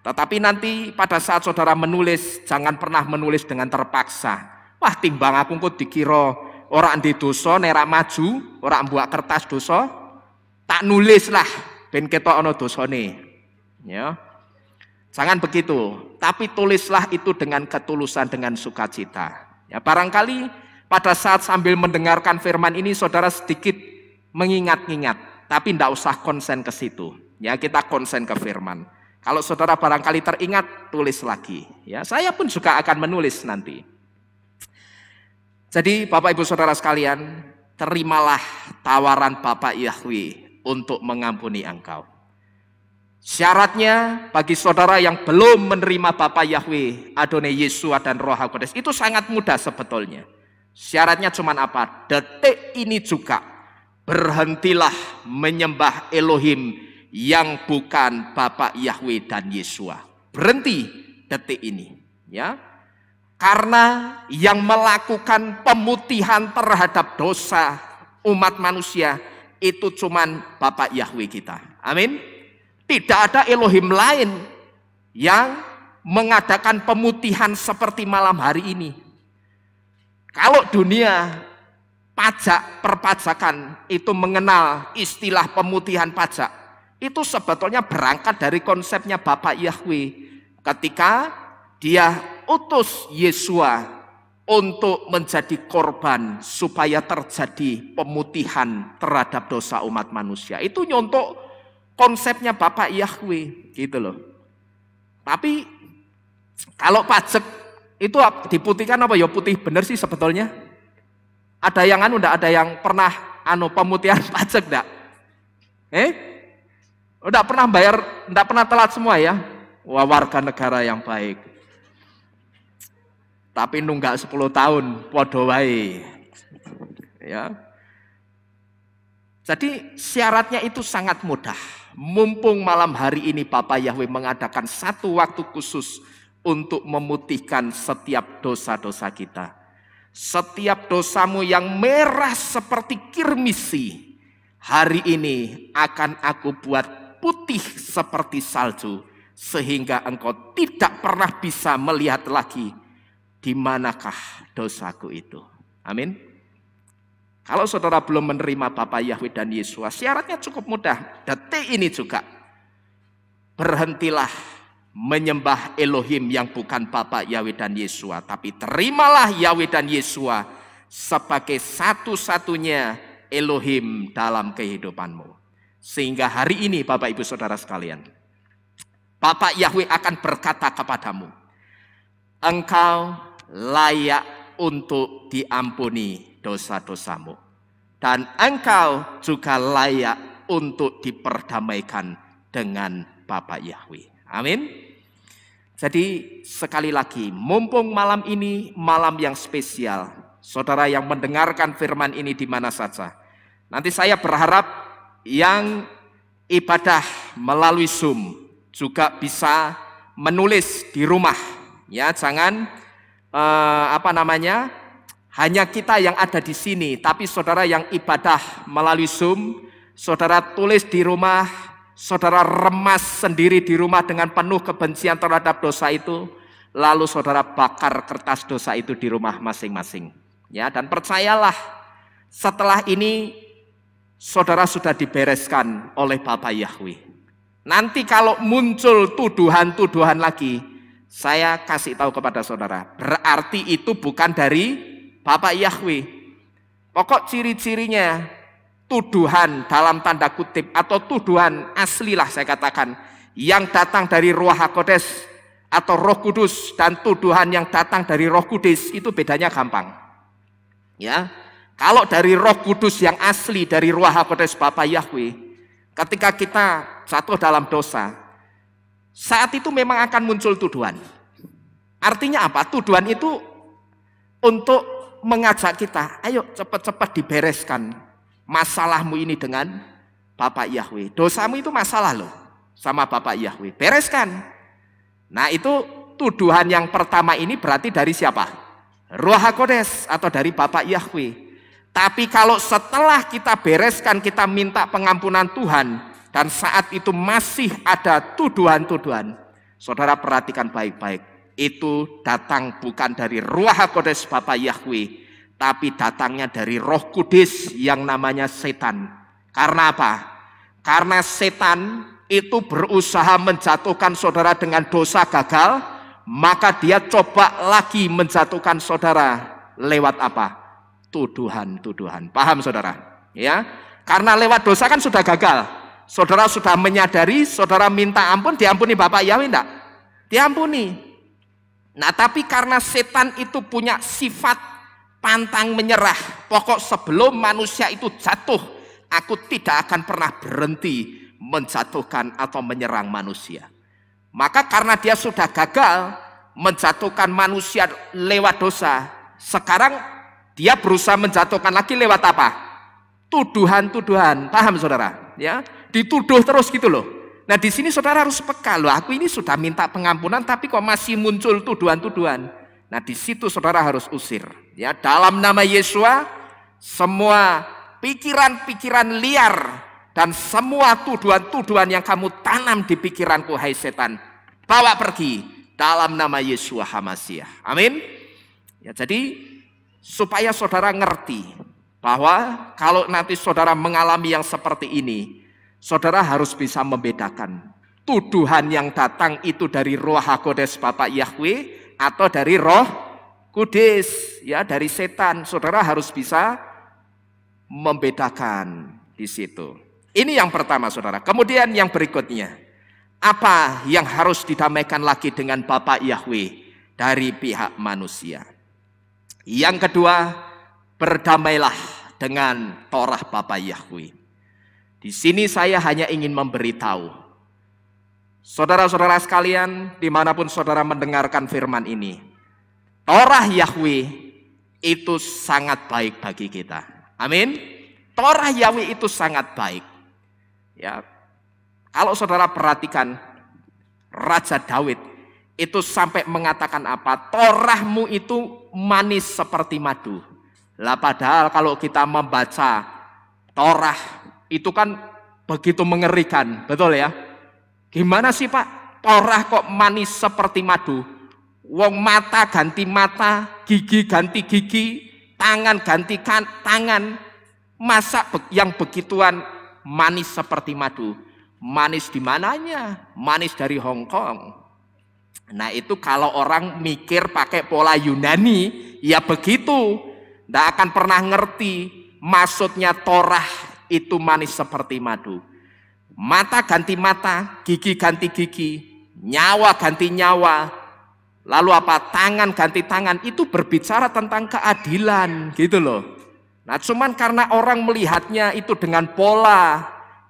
Tetapi nanti pada saat saudara menulis, jangan pernah menulis dengan terpaksa. Wah timbang aku kok dikira orang di dosa nerak maju, orang buat kertas dosa, tak nulis lah ben ketok ana dosane. Ya. Jangan begitu, tapi tulislah itu dengan ketulusan, dengan sukacita. Ya, barangkali pada saat sambil mendengarkan firman ini saudara sedikit mengingat-ingat, tapi tidak usah konsen ke situ. Ya, kita konsen ke firman. Kalau saudara barangkali teringat, tulis lagi. Ya, saya pun juga akan menulis nanti. Jadi Bapak Ibu Saudara sekalian, terimalah tawaran Bapak Yahweh untuk mengampuni engkau. Syaratnya bagi saudara yang belum menerima Bapak Yahweh, Adonai Yesua dan Roh Kudus, itu sangat mudah sebetulnya. Syaratnya cuma apa? Detik ini juga berhentilah menyembah Elohim yang bukan Bapak Yahweh dan Yesua. Berhenti detik ini, ya. Karena yang melakukan pemutihan terhadap dosa umat manusia itu cuman Bapak Yahweh kita. Amin. Tidak ada Elohim lain yang mengadakan pemutihan seperti malam hari ini. Kalau dunia pajak perpajakan itu mengenal istilah pemutihan pajak, itu sebetulnya berangkat dari konsepnya Bapak Yahweh ketika dia utus Yesua untuk menjadi korban supaya terjadi pemutihan terhadap dosa umat manusia. Itu nyontok konsepnya Bapak Yahweh gitu loh. Tapi kalau pajak itu diputihkan apa ya putih bener sih sebetulnya? Ada yang enggak ada yang pernah pemutihan pajak enggak? Enggak pernah bayar, enggak pernah telat semua ya? Wah, warga negara yang baik. Tapi nunggak 10 tahun podo wae. Ya. Jadi syaratnya itu sangat mudah. Mumpung malam hari ini Bapak Yahweh mengadakan satu waktu khusus untuk memutihkan setiap dosa-dosa kita. Setiap dosamu yang merah seperti kirmisi, hari ini akan aku buat putih seperti salju, sehingga engkau tidak pernah bisa melihat lagi di manakah dosaku itu. Amin. Kalau saudara belum menerima Bapak Yahweh dan Yesua, syaratnya cukup mudah. Detik ini juga berhentilah menyembah Elohim yang bukan Bapak Yahweh dan Yesua, tapi terimalah Yahweh dan Yesua sebagai satu-satunya Elohim dalam kehidupanmu. Sehingga hari ini Bapak Ibu Saudara sekalian, Bapak Yahweh akan berkata kepadamu, engkau layak untuk diampuni dosa-dosamu. Dan engkau juga layak untuk diperdamaikan dengan Bapak Yahweh. Amin. Jadi sekali lagi, mumpung malam ini malam yang spesial, saudara yang mendengarkan firman ini di mana saja, nanti saya berharap yang ibadah melalui Zoom juga bisa menulis di rumah. Ya, jangan hanya kita yang ada di sini, tapi saudara yang ibadah melalui Zoom, saudara tulis di rumah, saudara remas sendiri di rumah dengan penuh kebencian terhadap dosa itu, lalu saudara bakar kertas dosa itu di rumah masing-masing. Ya, dan percayalah, setelah ini saudara sudah dibereskan oleh Bapak Yahweh. Nanti kalau muncul tuduhan-tuduhan lagi, saya kasih tahu kepada saudara, berarti itu bukan dari Bapak Yahweh. Pokok ciri-cirinya tuduhan dalam tanda kutip atau tuduhan asli lah saya katakan, yang datang dari Ruach HaKodes atau Roh Kudus, dan tuduhan yang datang dari Roh Kudus itu bedanya gampang. Ya, kalau dari Roh Kudus yang asli dari Ruach HaKodes Bapak Yahweh, ketika kita jatuh dalam dosa, saat itu memang akan muncul tuduhan. Artinya apa? Tuduhan itu untuk mengajak kita, ayo cepat-cepat dibereskan masalahmu ini dengan Bapak Yahweh. Dosamu itu masalah loh sama Bapak Yahweh, bereskan. Nah, itu tuduhan yang pertama ini berarti dari siapa? Ruach HaKodes atau dari Bapak Yahweh. Tapi kalau setelah kita bereskan, kita minta pengampunan Tuhan, dan saat itu masih ada tuduhan-tuduhan, saudara perhatikan baik-baik. Itu datang bukan dari Ruach HaKodes Bapak Yahweh, tapi datangnya dari Roh Kudus yang namanya setan. Karena apa? Karena setan itu berusaha menjatuhkan saudara dengan dosa gagal, maka dia coba lagi menjatuhkan saudara lewat apa? Tuduhan-tuduhan. Paham saudara? Ya, karena lewat dosa kan sudah gagal. Saudara sudah menyadari, saudara minta ampun, diampuni Bapak Yahweh enggak? Diampuni. Nah, tapi karena setan itu punya sifat pantang menyerah. Pokok sebelum manusia itu jatuh, aku tidak akan pernah berhenti menjatuhkan atau menyerang manusia. Maka karena dia sudah gagal menjatuhkan manusia lewat dosa, sekarang dia berusaha menjatuhkan lagi lewat apa? Tuduhan-tuduhan. Paham saudara? Ya, dituduh terus gitu loh. Nah, di sini saudara harus peka loh. Aku ini sudah minta pengampunan, tapi kok masih muncul tuduhan-tuduhan. Nah, di situ saudara harus usir. Ya, dalam nama Yesus, semua pikiran-pikiran liar dan semua tuduhan-tuduhan yang kamu tanam di pikiranku, hai setan, bawa pergi dalam nama Yeshua HaMashiach. Amin. Ya, jadi supaya saudara ngerti bahwa kalau nanti saudara mengalami yang seperti ini, saudara harus bisa membedakan tuduhan yang datang itu dari Ruach HaKodes Bapak Yahweh atau dari Roh Kudus, ya, dari setan. Saudara harus bisa membedakan di situ. Ini yang pertama saudara. Kemudian yang berikutnya, apa yang harus didamaikan lagi dengan Bapak Yahweh dari pihak manusia? Yang kedua, berdamailah dengan Torah Bapak Yahweh. Di sini saya hanya ingin memberitahu, saudara-saudara sekalian, dimanapun saudara mendengarkan firman ini, Torah Yahweh itu sangat baik bagi kita. Amin. Torah Yahweh itu sangat baik. Ya, kalau saudara perhatikan, Raja Daud itu sampai mengatakan apa? Torahmu itu manis seperti madu. Lah padahal kalau kita membaca Torah itu kan begitu mengerikan, betul ya? Gimana sih Pak? Torah kok manis seperti madu? Wong mata ganti mata, gigi ganti gigi, tangan ganti tangan. Masa yang begituan manis seperti madu? Manis di mananya? Manis dari Hong Kong. Nah, itu kalau orang mikir pakai pola Yunani, ya begitu. Tidak akan pernah ngerti maksudnya Torah itu manis seperti madu. Mata ganti mata, gigi ganti gigi, nyawa ganti nyawa. Lalu apa? Tangan ganti tangan. Itu berbicara tentang keadilan gitu loh. Nah, cuman karena orang melihatnya itu dengan pola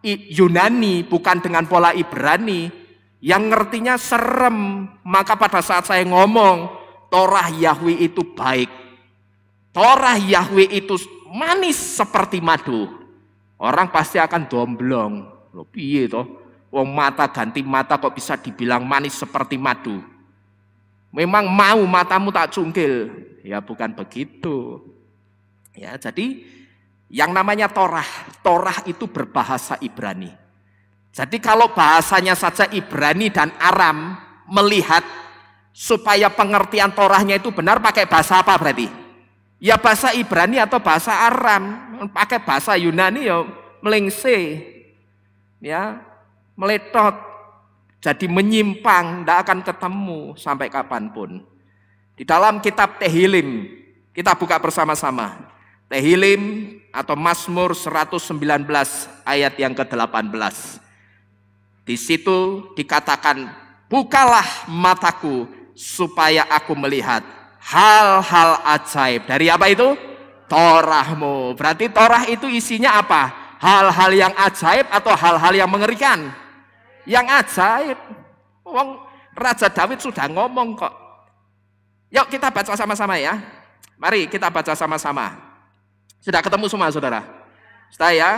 Yunani, bukan dengan pola Ibrani, yang ngertinya serem. Maka pada saat saya ngomong Torah Yahweh itu baik, Torah Yahweh itu manis seperti madu, orang pasti akan domblong. Loh piye toh? Wong mata ganti mata kok bisa dibilang manis seperti madu? Memang mau matamu tak cungkil? Ya bukan begitu. Ya, jadi yang namanya Torah, Torah itu berbahasa Ibrani. Jadi kalau bahasanya saja Ibrani dan Aram melihat Supaya pengertian Torahnya itu benar pakai bahasa apa berarti? Ya bahasa Ibrani atau bahasa Aram. Pakai bahasa Yunani ya melengse. Ya, meletot. Jadi menyimpang, tidak akan ketemu sampai kapanpun. Di dalam kitab Tehillim, kita buka bersama-sama. Tehillim atau Mazmur 119 ayat yang ke-18. Di situ dikatakan, bukalah mataku supaya aku melihat hal-hal ajaib. Dari apa itu? Torahmu. Berarti Torah itu isinya apa? Hal-hal yang ajaib atau hal-hal yang mengerikan? Yang ajaib. Wong Raja Daud sudah ngomong kok. Yuk kita baca sama-sama ya. Mari kita baca sama-sama. Sudah ketemu semua saudara? Sudah ya?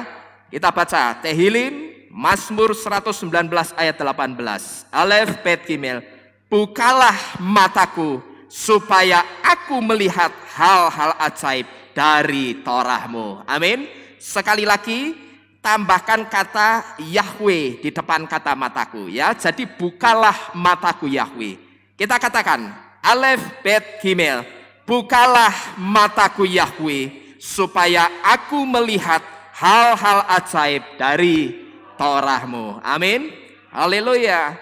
Kita baca Tehillim Mazmur 119 ayat 18. Alef Bet Gimel. Bukalah mataku supaya aku melihat hal-hal ajaib dari Torahmu. Amin. Sekali lagi tambahkan kata Yahweh di depan kata mataku ya. Jadi bukalah mataku Yahweh. Kita katakan Alef Bet Gimel. Bukalah mataku Yahweh supaya aku melihat hal-hal ajaib dari Torahmu. Amin. Haleluya.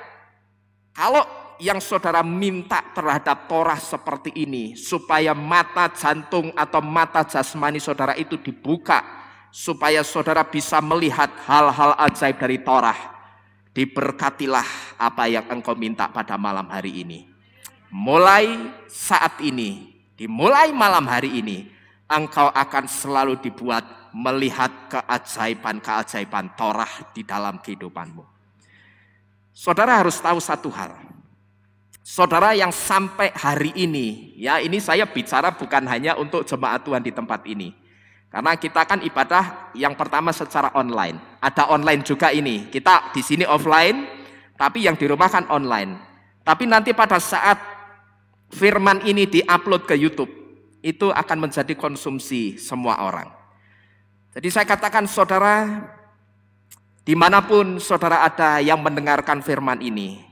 Kalau yang saudara minta terhadap Torah seperti ini, supaya mata jantung atau mata jasmani saudara itu dibuka, supaya saudara bisa melihat hal-hal ajaib dari Torah, diberkatilah apa yang engkau minta pada malam hari ini. Mulai saat ini, dimulai malam hari ini, engkau akan selalu dibuat melihat keajaiban-keajaiban Torah di dalam kehidupanmu. Saudara harus tahu satu hal. Saudara yang sampai hari ini, ya ini saya bicara bukan hanya untuk jemaat Tuhan di tempat ini. Karena kita kan ibadah yang pertama secara online. Ada online juga ini. Kita di sini offline, tapi yang di rumah kan online. Tapi nanti pada saat firman ini diupload ke YouTube, itu akan menjadi konsumsi semua orang. Jadi saya katakan saudara, dimanapun saudara ada yang mendengarkan firman ini,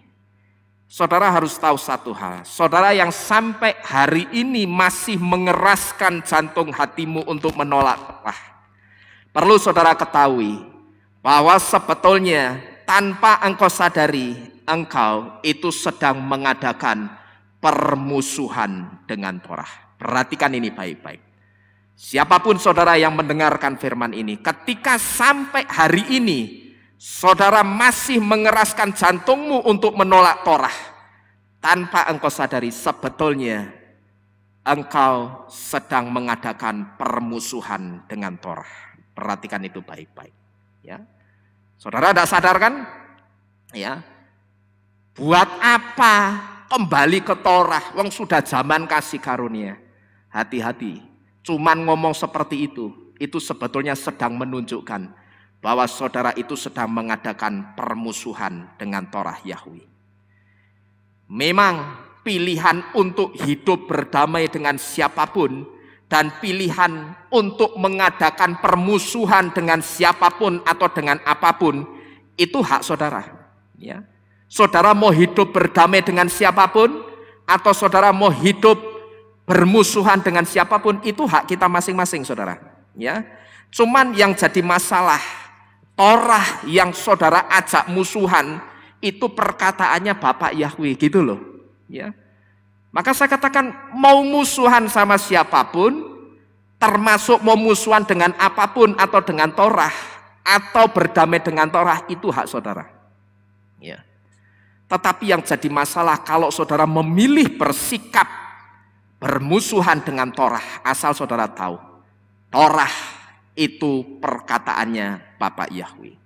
saudara harus tahu satu hal. Saudara yang sampai hari ini masih mengeraskan jantung hatimu untuk menolak Torah, perlu saudara ketahui bahwa sebetulnya tanpa engkau sadari, engkau itu sedang mengadakan permusuhan dengan Torah. Perhatikan ini baik-baik. Siapapun saudara yang mendengarkan firman ini, ketika sampai hari ini saudara masih mengeraskan jantungmu untuk menolak Torah, tanpa engkau sadari sebetulnya engkau sedang mengadakan permusuhan dengan Torah. Perhatikan itu baik-baik. Ya, saudara tidak sadar kan? Ya, buat apa kembali ke Torah? Wong sudah zaman kasih karunia. Hati-hati. Cuman ngomong seperti itu sebetulnya sedang menunjukkan bahwa saudara itu sedang mengadakan permusuhan dengan Torah Yahweh. Memang pilihan untuk hidup berdamai dengan siapapun dan pilihan untuk mengadakan permusuhan dengan siapapun atau dengan apapun itu hak saudara. Ya. Saudara mau hidup berdamai dengan siapapun atau saudara mau hidup bermusuhan dengan siapapun, itu hak kita masing-masing saudara. Ya. Cuman yang jadi masalah, Torah yang saudara ajak musuhan itu perkataannya Bapak Yahweh gitu loh. Ya. Maka saya katakan mau musuhan sama siapapun, termasuk mau musuhan dengan apapun atau dengan Torah atau berdamai dengan Torah, itu hak saudara. Ya. Tetapi yang jadi masalah kalau saudara memilih bersikap bermusuhan dengan Torah, asal saudara tahu Torah itu perkataannya Bapak Yahweh.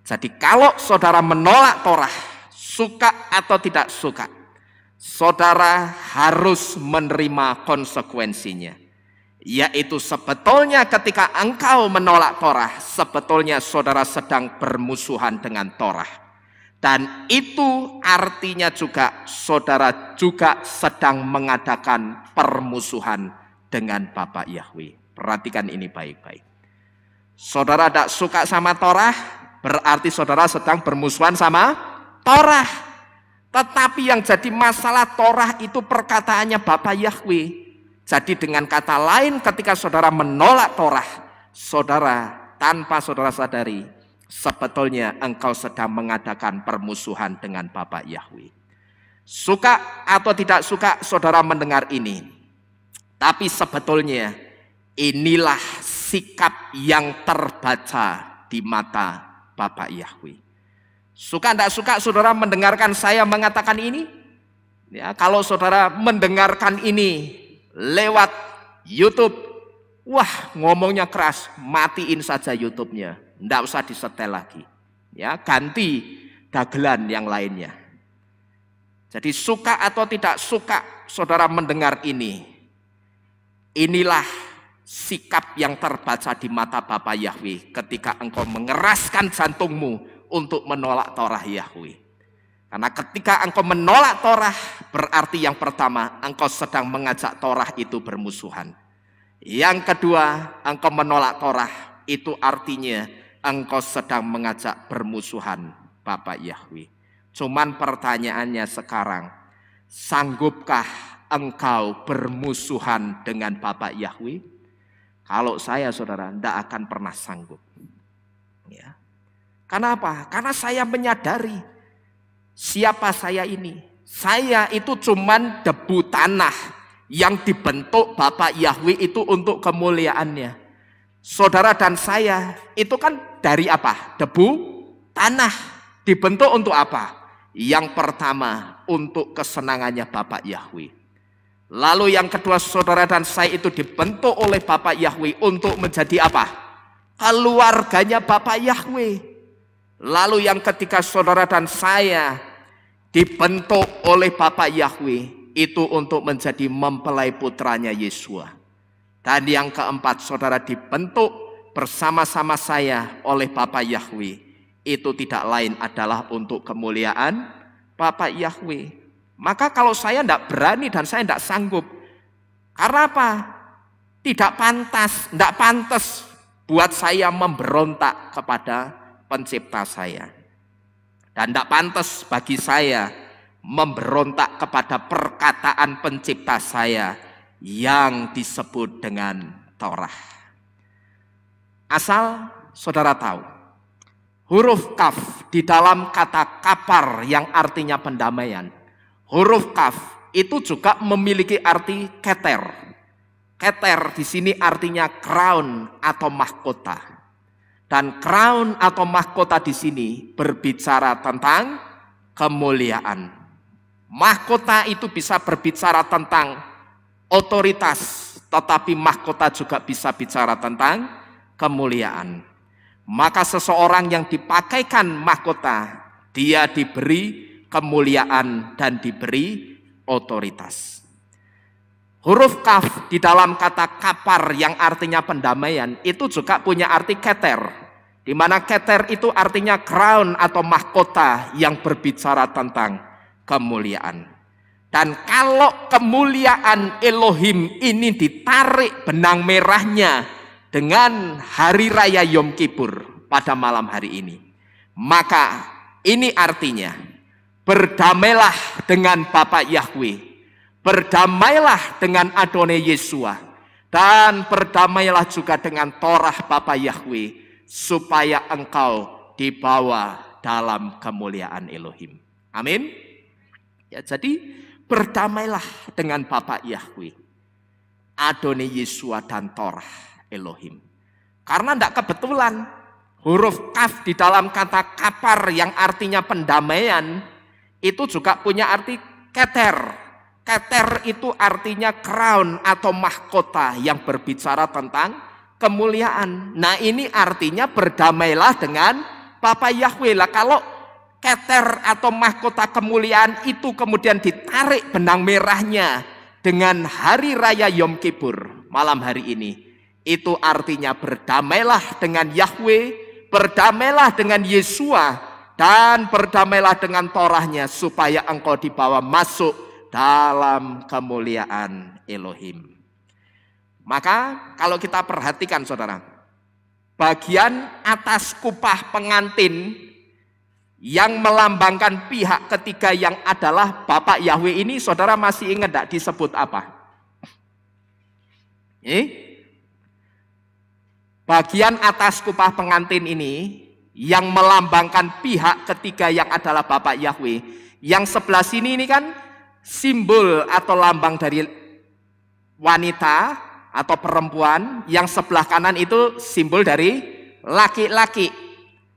Jadi kalau saudara menolak Torah, suka atau tidak suka, saudara harus menerima konsekuensinya. Yaitu sebetulnya ketika engkau menolak Torah, sebetulnya saudara sedang bermusuhan dengan Torah. Dan itu artinya juga saudara juga sedang mengadakan permusuhan dengan Bapak Yahweh. Perhatikan ini baik-baik. Saudara tidak suka sama Torah, berarti saudara sedang bermusuhan sama Torah. Tetapi yang jadi masalah Torah itu perkataannya Bapa Yahweh. Jadi dengan kata lain ketika saudara menolak Torah, saudara tanpa saudara sadari, sebetulnya engkau sedang mengadakan permusuhan dengan Bapa Yahweh. Suka atau tidak suka saudara mendengar ini. Tapi sebetulnya inilah sikap yang terbaca di mata Bapa Yahweh. Suka tidak suka saudara mendengarkan saya mengatakan ini? Ya, kalau saudara mendengarkan ini lewat YouTube, wah ngomongnya keras, matiin saja YouTube-nya, tidak usah disetel lagi. Ya, ganti dagelan yang lainnya. Jadi suka atau tidak suka saudara mendengar ini, inilah sikap yang terbaca di mata Bapa Yahweh ketika engkau mengeraskan jantungmu untuk menolak Torah Yahweh. Karena ketika engkau menolak Torah, berarti yang pertama, engkau sedang mengajak Torah itu bermusuhan. Yang kedua, engkau menolak Torah, itu artinya engkau sedang mengajak bermusuhan Bapa Yahweh. Cuman pertanyaannya sekarang, sanggupkah engkau bermusuhan dengan Bapa Yahweh? Kalau saya saudara, tidak akan pernah sanggup. Ya. Kenapa? Karena saya menyadari siapa saya ini. Saya itu cuman debu tanah yang dibentuk Bapa Yahweh itu untuk kemuliaannya. Saudara dan saya itu kan dari apa? Debu tanah. Dibentuk untuk apa? Yang pertama untuk kesenangannya Bapa Yahweh. Lalu yang kedua, saudara dan saya itu dibentuk oleh Bapa Yahweh untuk menjadi apa? Keluarganya Bapa Yahweh. Lalu yang ketiga, saudara dan saya dibentuk oleh Bapa Yahweh itu untuk menjadi mempelai putranya Yesua. Dan yang keempat, saudara dibentuk bersama-sama saya oleh Bapa Yahweh. Itu tidak lain adalah untuk kemuliaan Bapa Yahweh. Maka kalau saya tidak berani dan saya tidak sanggup, karena apa? Tidak pantas buat saya memberontak kepada pencipta saya. Dan tidak pantas bagi saya memberontak kepada perkataan pencipta saya yang disebut dengan Torah. Asal saudara tahu, huruf kaf di dalam kata kapar yang artinya pendamaian, huruf kaf itu juga memiliki arti keter. Keter di sini artinya crown atau mahkota. Dan crown atau mahkota di sini berbicara tentang kemuliaan. Mahkota itu bisa berbicara tentang otoritas, tetapi mahkota juga bisa bicara tentang kemuliaan. Maka seseorang yang dipakaikan mahkota, dia diberi kemuliaan dan diberi otoritas. Huruf kaf di dalam kata kapar yang artinya pendamaian itu juga punya arti keter. Di mana keter itu artinya crown atau mahkota yang berbicara tentang kemuliaan. Dan kalau kemuliaan Elohim ini ditarik benang merahnya dengan hari raya Yom Kippur pada malam hari ini, maka ini artinya berdamailah dengan Bapa Yahweh. Berdamailah dengan Adonai Yesua, dan berdamailah juga dengan Torah Bapa Yahweh, supaya engkau dibawa dalam kemuliaan Elohim. Amin. Ya, jadi berdamailah dengan Bapa Yahweh, Adonai Yesua dan Torah Elohim. Karena tidak kebetulan huruf kaf di dalam kata kapar yang artinya pendamaian itu juga punya arti keter. Keter itu artinya crown atau mahkota yang berbicara tentang kemuliaan. Nah ini artinya berdamailah dengan Bapa Yahweh. Lah kalau keter atau mahkota kemuliaan itu kemudian ditarik benang merahnya dengan hari raya Yom Kippur malam hari ini, itu artinya berdamailah dengan Yahweh, berdamailah dengan Yesua, dan berdamailah dengan Torahnya supaya engkau dibawa masuk dalam kemuliaan Elohim. Maka kalau kita perhatikan saudara, bagian atas kupah pengantin yang melambangkan pihak ketiga yang adalah Bapak Yahweh ini, saudara masih ingat tidak disebut apa? Bagian atas kupah pengantin ini yang melambangkan pihak ketiga yang adalah Bapak Yahweh. Yang sebelah sini ini kan simbol atau lambang dari wanita atau perempuan, yang sebelah kanan itu simbol dari laki-laki.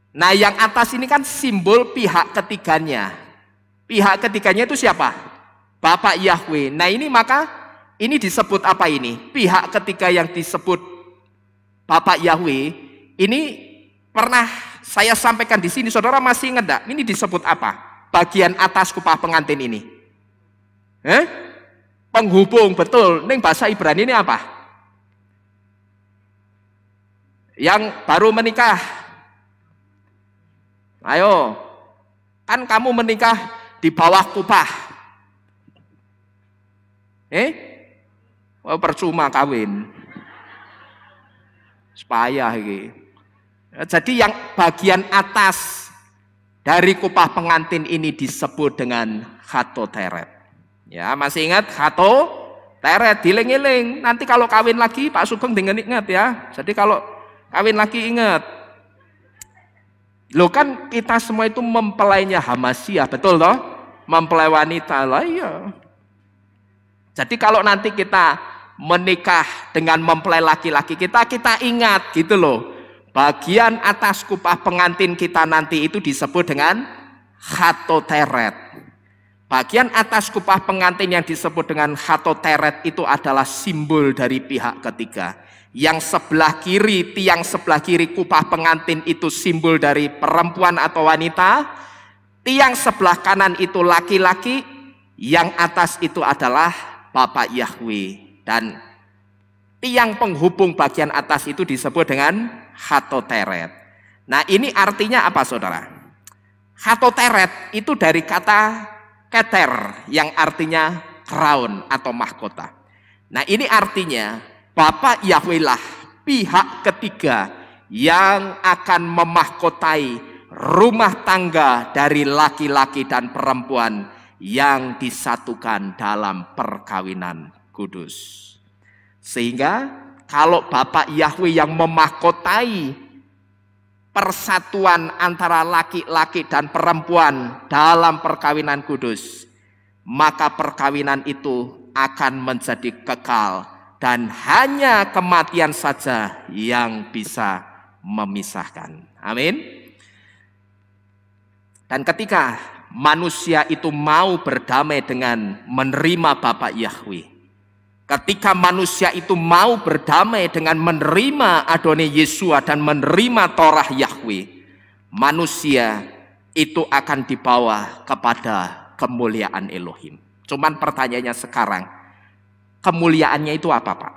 Nah, yang atas ini kan simbol pihak ketiganya. Pihak ketiganya itu siapa? Bapak Yahweh. Nah, ini maka ini disebut apa ini? Pihak ketiga yang disebut Bapak Yahweh ini pernah saya sampaikan di sini. Saudara masih ingat enggak? Ini disebut apa? Bagian atas kupah pengantin ini. Penghubung, betul. Ning bahasa Ibrani ini apa? Yang baru menikah. Ayo, kan kamu menikah di bawah kupah. Percuma kawin. Supaya ini. Jadi yang bagian atas dari kupah pengantin ini disebut dengan Hatoteret. Ya, masih ingat Hatoteret, diling-iling. Nanti kalau kawin lagi Pak Sugeng dengan ingat ya. Jadi kalau kawin lagi ingat. Loh, kan kita semua itu mempelainya Hamasiah, betul toh? Mempelai wanita lah, iya. Jadi kalau nanti kita menikah dengan mempelai laki-laki kita ingat gitu loh. Bagian atas kupah pengantin kita nanti itu disebut dengan Hatoteret. Bagian atas kupah pengantin yang disebut dengan Hatoteret itu adalah simbol dari pihak ketiga. Yang sebelah kiri, tiang sebelah kiri kupah pengantin itu simbol dari perempuan atau wanita. Tiang sebelah kanan itu laki-laki. Yang atas itu adalah Bapak Yahweh. Dan tiang penghubung bagian atas itu disebut dengan Hatoteret. Nah, ini artinya apa, saudara? Hatoteret itu dari kata keter yang artinya crown atau mahkota. Nah, ini artinya Bapak Yahweh lah pihak ketiga yang akan memahkotai rumah tangga dari laki-laki dan perempuan yang disatukan dalam perkawinan kudus. Sehingga kalau Bapak Yahweh yang memahkotai persatuan antara laki-laki dan perempuan dalam perkawinan kudus, maka perkawinan itu akan menjadi kekal dan hanya kematian saja yang bisa memisahkan. Amin. Dan ketika manusia itu mau berdamai dengan menerima Bapak Yahweh, ketika manusia itu mau berdamai dengan menerima Adonai Yesua dan menerima Torah Yahweh, manusia itu akan dibawa kepada kemuliaan Elohim. Cuman pertanyaannya sekarang, kemuliaannya itu apa, Pak?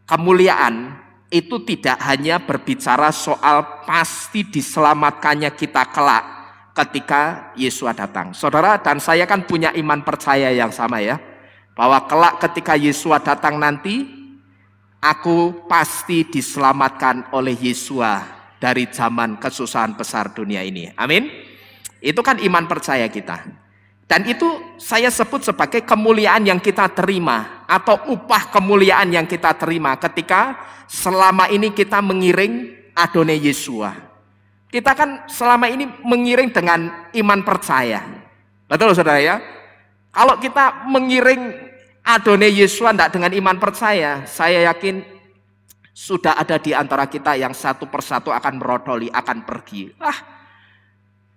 Kemuliaan itu tidak hanya berbicara soal pasti diselamatkannya kita kelak ketika Yesua datang. Saudara dan saya kan punya iman percaya yang sama ya. Bahwa kelak ketika Yesua datang nanti, aku pasti diselamatkan oleh Yesua dari zaman kesusahan besar dunia ini. Amin. Itu kan iman percaya kita. Dan itu saya sebut sebagai kemuliaan yang kita terima, atau upah kemuliaan yang kita terima ketika selama ini kita mengiring Adonai Yesua. Kita kan selama ini mengiring dengan iman percaya. Betul saudara ya? Kalau kita mengiring Adonai Yesua tidak dengan iman percaya, saya yakin sudah ada di antara kita yang satu persatu akan merodoli, akan pergi.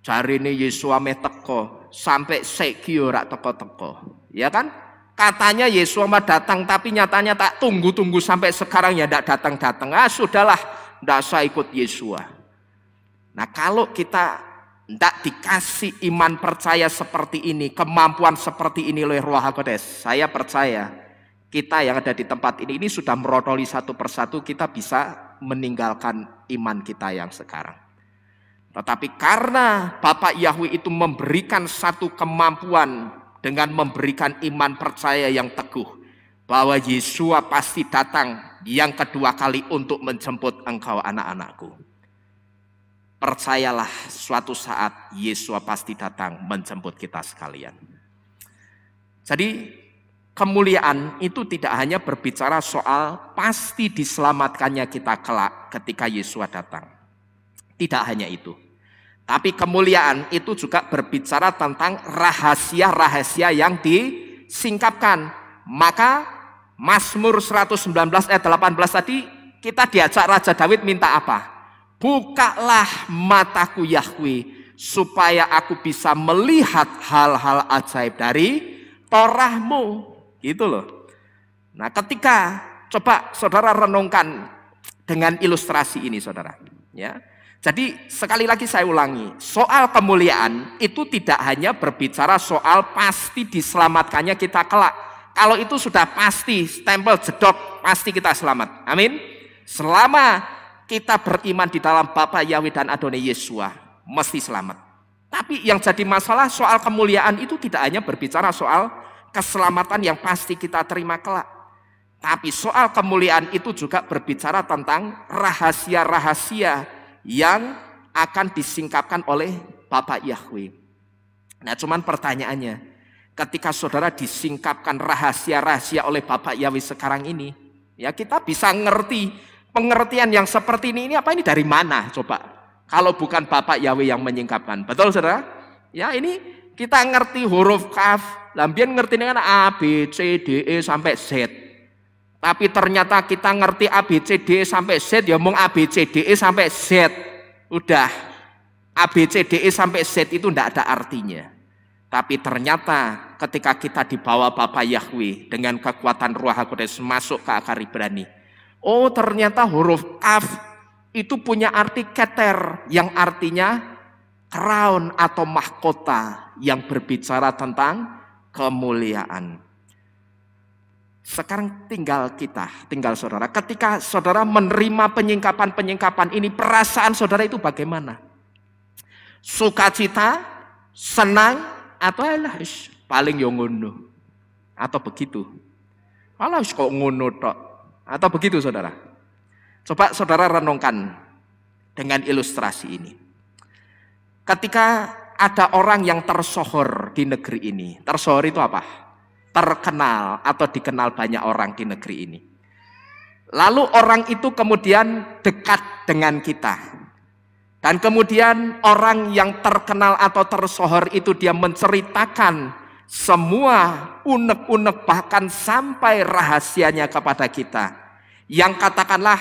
Jari ini Yesua meh teko, sampai saiki ora teko-teko. Ya kan? Katanya Yesua mah datang, tapi nyatanya tak tunggu-tunggu sampai sekarang ya tidak datang-datang. Sudahlah, tidak saya ikut Yesua. Nah, kalau kita tidak dikasih iman percaya seperti ini, kemampuan seperti ini oleh Roh HaKodes, saya percaya kita yang ada di tempat ini sudah merodoli satu persatu, kita bisa meninggalkan iman kita yang sekarang. Tetapi karena Bapak Yahweh itu memberikan satu kemampuan dengan memberikan iman percaya yang teguh, bahwa Yesua pasti datang yang kedua kali untuk menjemput engkau anak-anakku. percayalah suatu saat Yesus pasti datang menjemput kita sekalian. Jadi kemuliaan itu tidak hanya berbicara soal pasti diselamatkannya kita kelak ketika Yesus datang. Tidak hanya itu. Tapi kemuliaan itu juga berbicara tentang rahasia-rahasia yang disingkapkan. Maka Mazmur 119 ayat 18 tadi kita diajak Raja Daud minta apa? Bukalah mataku Yahweh supaya aku bisa melihat hal-hal ajaib dari Torahmu. Gitu loh. Nah, ketika coba saudara renungkan dengan ilustrasi ini saudara, ya. Jadi sekali lagi saya ulangi, soal kemuliaan itu tidak hanya berbicara soal pasti diselamatkannya kita kelak. Kalau itu sudah pasti, stempel jedok, pasti kita selamat. Amin. Selama kita beriman di dalam Bapa Yahweh dan Adonai Yesua, mesti selamat. Tapi yang jadi masalah soal kemuliaan itu tidak hanya berbicara soal keselamatan yang pasti kita terima kelak. Tapi soal kemuliaan itu juga berbicara tentang rahasia-rahasia yang akan disingkapkan oleh Bapak Yahweh. Nah, cuman pertanyaannya, ketika saudara disingkapkan rahasia-rahasia oleh Bapak Yahweh sekarang ini, ya kita bisa ngerti pengertian yang seperti ini apa ini dari mana coba? Kalau bukan Bapak Yahweh yang menyingkapkan, betul saudara? Ya ini kita ngerti huruf kaf, lambian ngerti dengan A, B, C, D, E sampai Z. Tapi ternyata kita ngerti A, B, C, D, E sampai Z, ya ngomong A, B, C, D, E sampai Z. Udah, A, B, C, D, E sampai Z itu tidak ada artinya. Tapi ternyata ketika kita dibawa Bapa Yahweh dengan kekuatan Ruh HaKudus masuk ke akar Ibrani. Oh ternyata huruf Kaf itu punya arti keter yang artinya crown atau mahkota yang berbicara tentang kemuliaan. Sekarang tinggal saudara. Ketika saudara menerima penyingkapan-penyingkapan ini, perasaan saudara itu bagaimana? Sukacita, senang, atau alah paling yo ngono. Atau begitu. Alah kok ngono tok. Atau begitu saudara. Coba saudara renungkan dengan ilustrasi ini. Ketika ada orang yang tersohor di negeri ini. Tersohor itu apa? Terkenal atau dikenal banyak orang di negeri ini. Lalu orang itu kemudian dekat dengan kita. Dan kemudian orang yang terkenal atau tersohor itu dia menceritakan semua unek-unek bahkan sampai rahasianya kepada kita. Yang katakanlah,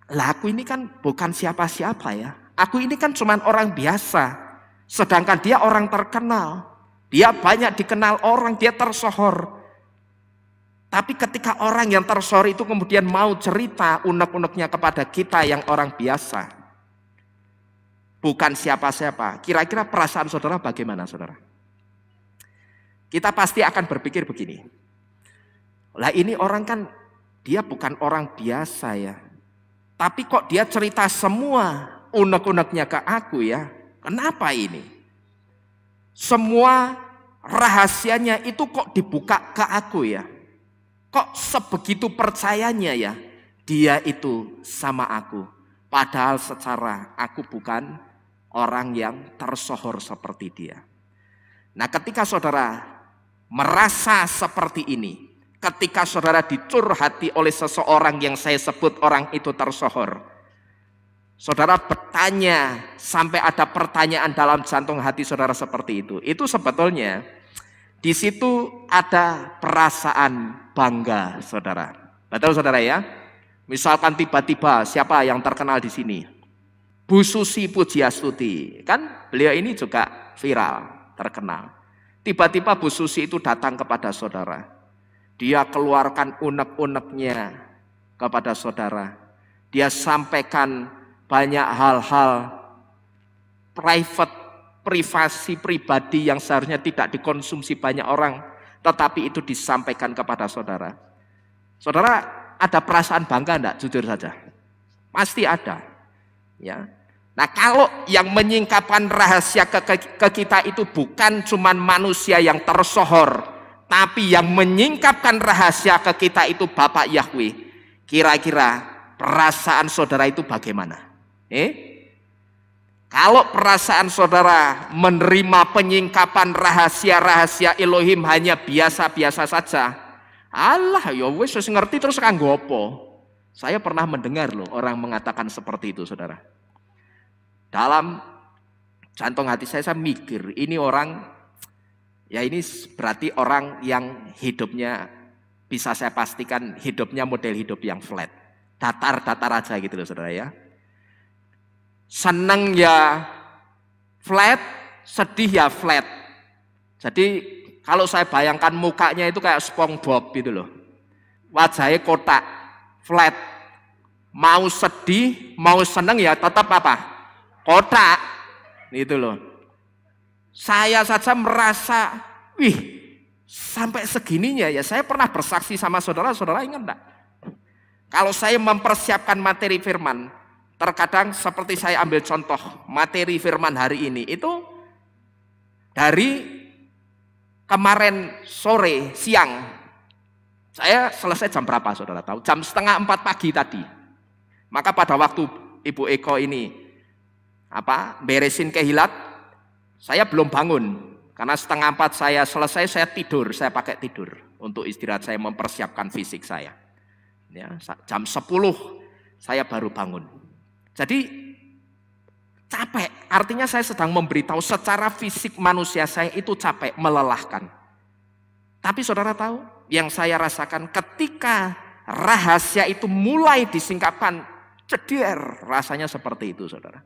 lah aku ini kan bukan siapa-siapa ya. Aku ini kan cuma orang biasa. Sedangkan dia orang terkenal. Dia banyak dikenal orang, dia tersohor. Tapi ketika orang yang tersohor itu kemudian mau cerita unek-uneknya kepada kita yang orang biasa. Bukan siapa-siapa. Kira-kira perasaan saudara bagaimana saudara? Kita pasti akan berpikir begini. Lah ini orang kan dia bukan orang biasa ya. Tapi kok dia cerita semua unek-uneknya ke aku ya. Kenapa ini? Semua rahasianya itu kok dibuka ke aku ya. Kok sebegitu percayanya ya. Dia itu sama aku. Padahal secara aku bukan orang yang tersohor seperti dia. Nah ketika saudara merasa seperti ini. Ketika saudara dicurhati oleh seseorang yang saya sebut orang itu tersohor. Saudara bertanya sampai ada pertanyaan dalam jantung hati saudara seperti itu. Itu sebetulnya di situ ada perasaan bangga saudara. Betul saudara ya? Misalkan tiba-tiba siapa yang terkenal di sini? Bu Susi Pujiastuti. Kan beliau ini juga viral, terkenal. Tiba-tiba Bu Susi itu datang kepada saudara. Dia keluarkan unek-uneknya kepada saudara. Dia sampaikan banyak hal-hal privasi pribadi yang seharusnya tidak dikonsumsi banyak orang, tetapi itu disampaikan kepada saudara. Saudara ada perasaan bangga enggak? Jujur saja. Pasti ada. Ya. Nah, kalau yang menyingkapkan rahasia ke kita itu bukan cuman manusia yang tersohor, tapi yang menyingkapkan rahasia ke kita itu Bapak Yahweh. Kira-kira perasaan saudara itu bagaimana? Kalau perasaan saudara menerima penyingkapan rahasia-rahasia Elohim hanya biasa-biasa saja, Allah ya wis ngerti terus kanggo apa? Saya pernah mendengar loh orang mengatakan seperti itu, saudara. Dalam jantung hati saya mikir, ini orang, ya ini berarti orang yang hidupnya bisa saya pastikan hidupnya model hidup yang flat. Datar-datar aja gitu loh, saudara ya. Seneng ya flat, sedih ya flat. Jadi kalau saya bayangkan mukanya itu kayak SpongeBob gitu loh. Wajahnya kotak, flat. Mau sedih, mau seneng ya tetap apa? Kotak. Gitu loh. Saya saja merasa, wih, sampai segininya ya. Saya pernah bersaksi sama saudara-saudara, ingat enggak? Kalau saya mempersiapkan materi firman, terkadang seperti saya ambil contoh materi firman hari ini itu dari kemarin sore siang saya selesai jam berapa saudara tahu? Jam 3:30 pagi tadi. Maka pada waktu Ibu Eko ini beresin kehilat, saya belum bangun karena 3:30 saya selesai, saya tidur, saya pakai tidur untuk istirahat, saya mempersiapkan fisik saya. Ya, jam 10 saya baru bangun. Jadi capek, artinya saya sedang memberitahu secara fisik manusia saya itu capek, melelahkan. Tapi saudara tahu, yang saya rasakan ketika rahasia itu mulai disingkapkan, ceder, rasanya seperti itu saudara.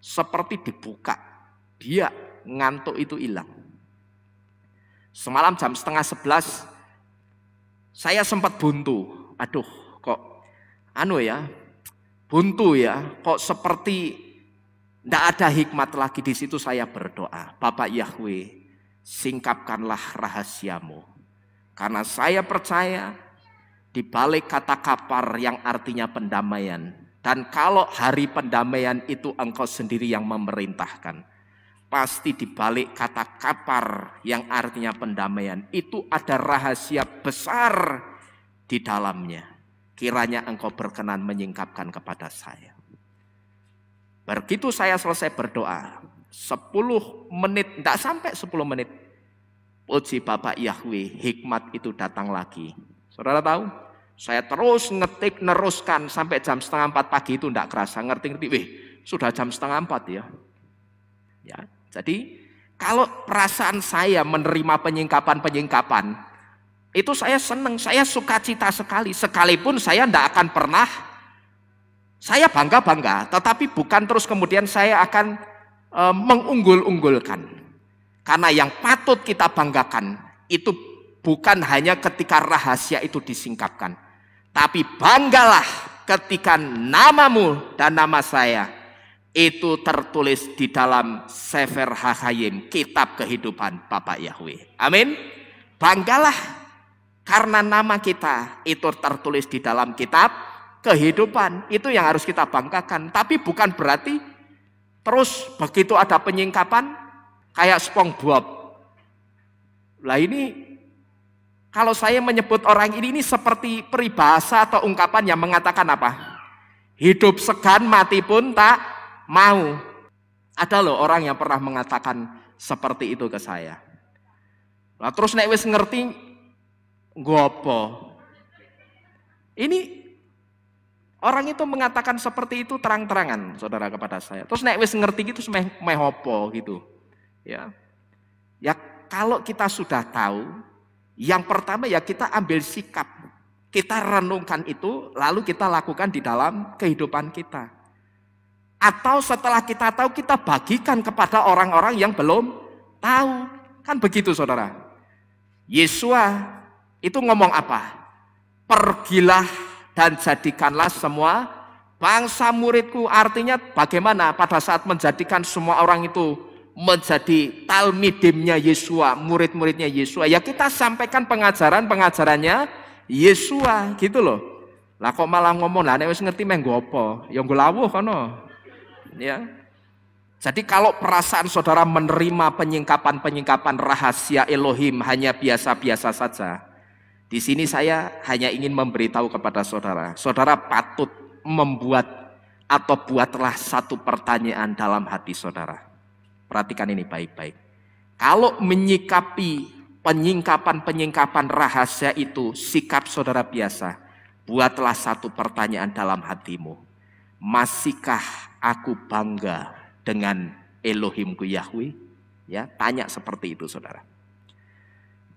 Seperti dibuka, dia ngantuk itu hilang. Semalam jam 10:30, saya sempat buntu. Aduh, kok buntu ya, kok seperti tidak ada hikmat lagi. Di situ saya berdoa, Bapak Yahweh, singkapkanlah rahasiamu. Karena saya percaya di balik kata kapar yang artinya pendamaian. Dan kalau hari pendamaian itu engkau sendiri yang memerintahkan. Pasti di balik kata kapar yang artinya pendamaian itu ada rahasia besar di dalamnya. Kiranya engkau berkenan menyingkapkan kepada saya. Begitu saya selesai berdoa, 10 menit, tidak sampai 10 menit. Puji Bapak Yahweh, hikmat itu datang lagi. Saudara tahu, saya terus ngetik, neruskan sampai jam 3:30 pagi itu tidak kerasa. Ngerti-ngerti, sudah jam 3:30 ya. Ya, jadi kalau perasaan saya menerima penyingkapan, itu saya senang, saya sukacita sekali. Sekalipun saya tidak akan pernah, saya bangga-bangga, tetapi bukan terus kemudian saya akan mengunggul-unggulkan. Karena yang patut kita banggakan, itu bukan hanya ketika rahasia itu disingkapkan. Tapi banggalah ketika namamu dan nama saya, itu tertulis di dalam Sefer HaHayim, kitab kehidupan Bapak Yahweh. Amin. Banggalah. Karena nama kita itu tertulis di dalam kitab kehidupan. Itu yang harus kita banggakan. Tapi bukan berarti terus begitu ada penyingkapan kayak SpongeBob. Lah ini kalau saya menyebut orang ini seperti peribahasa atau ungkapan yang mengatakan apa? Hidup segan mati pun tak mau. Ada loh orang yang pernah mengatakan seperti itu ke saya. Nah, terus nek wis ngerti gopo. Ini orang itu mengatakan seperti itu terang-terangan, saudara, kepada saya. Terus nek wis ngerti gitu meh opo gitu. Ya. Ya kalau kita sudah tahu, yang pertama ya kita ambil sikap. Kita renungkan itu lalu kita lakukan di dalam kehidupan kita. Atau setelah kita tahu kita bagikan kepada orang-orang yang belum tahu. Kan begitu, saudara. Yesua itu ngomong apa? Pergilah dan jadikanlah semua bangsa muridku. Artinya bagaimana pada saat menjadikan semua orang itu menjadi talmidimnya Yesua, murid-muridnya Yesua. Ya kita sampaikan pengajaran-pengajarannya Yesua gitu loh. Lah kok malah ngomong lah nek wis ngerti meh nggo apa? Ya nggo lawuh kono. Ya. Jadi kalau perasaan saudara menerima penyingkapan-penyingkapan rahasia Elohim hanya biasa-biasa saja. Di sini saya hanya ingin memberitahu kepada saudara. Saudara patut membuat atau buatlah satu pertanyaan dalam hati saudara. Perhatikan ini baik-baik. Kalau menyikapi penyingkapan-penyingkapan rahasia itu sikap saudara biasa, buatlah satu pertanyaan dalam hatimu. Masihkah aku bangga dengan Elohimku Yahweh? Ya, tanya seperti itu saudara.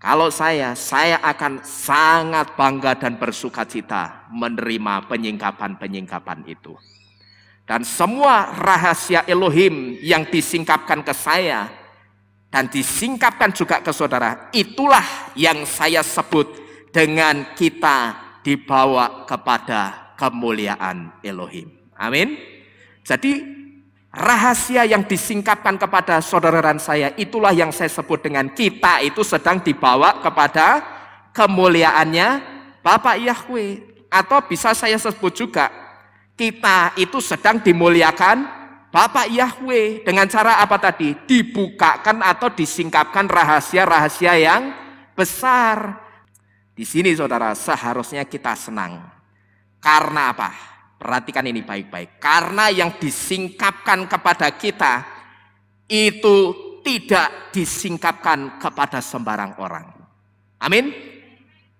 Kalau saya akan sangat bangga dan bersukacita menerima penyingkapan-penyingkapan itu. Dan semua rahasia Elohim yang disingkapkan ke saya dan disingkapkan juga ke saudara, itulah yang saya sebut dengan kita dibawa kepada kemuliaan Elohim. Amin. Jadi rahasia yang disingkapkan kepada saudara dan saya, itulah yang saya sebut dengan kita itu sedang dibawa kepada kemuliaannya Bapa Yahweh. Atau bisa saya sebut juga, kita itu sedang dimuliakan Bapa Yahweh. Dengan cara apa tadi? Dibukakan atau disingkapkan rahasia-rahasia yang besar. Di sini saudara, seharusnya kita senang. Karena apa? Perhatikan ini baik-baik. Karena yang disingkapkan kepada kita itu tidak disingkapkan kepada sembarang orang. Amin.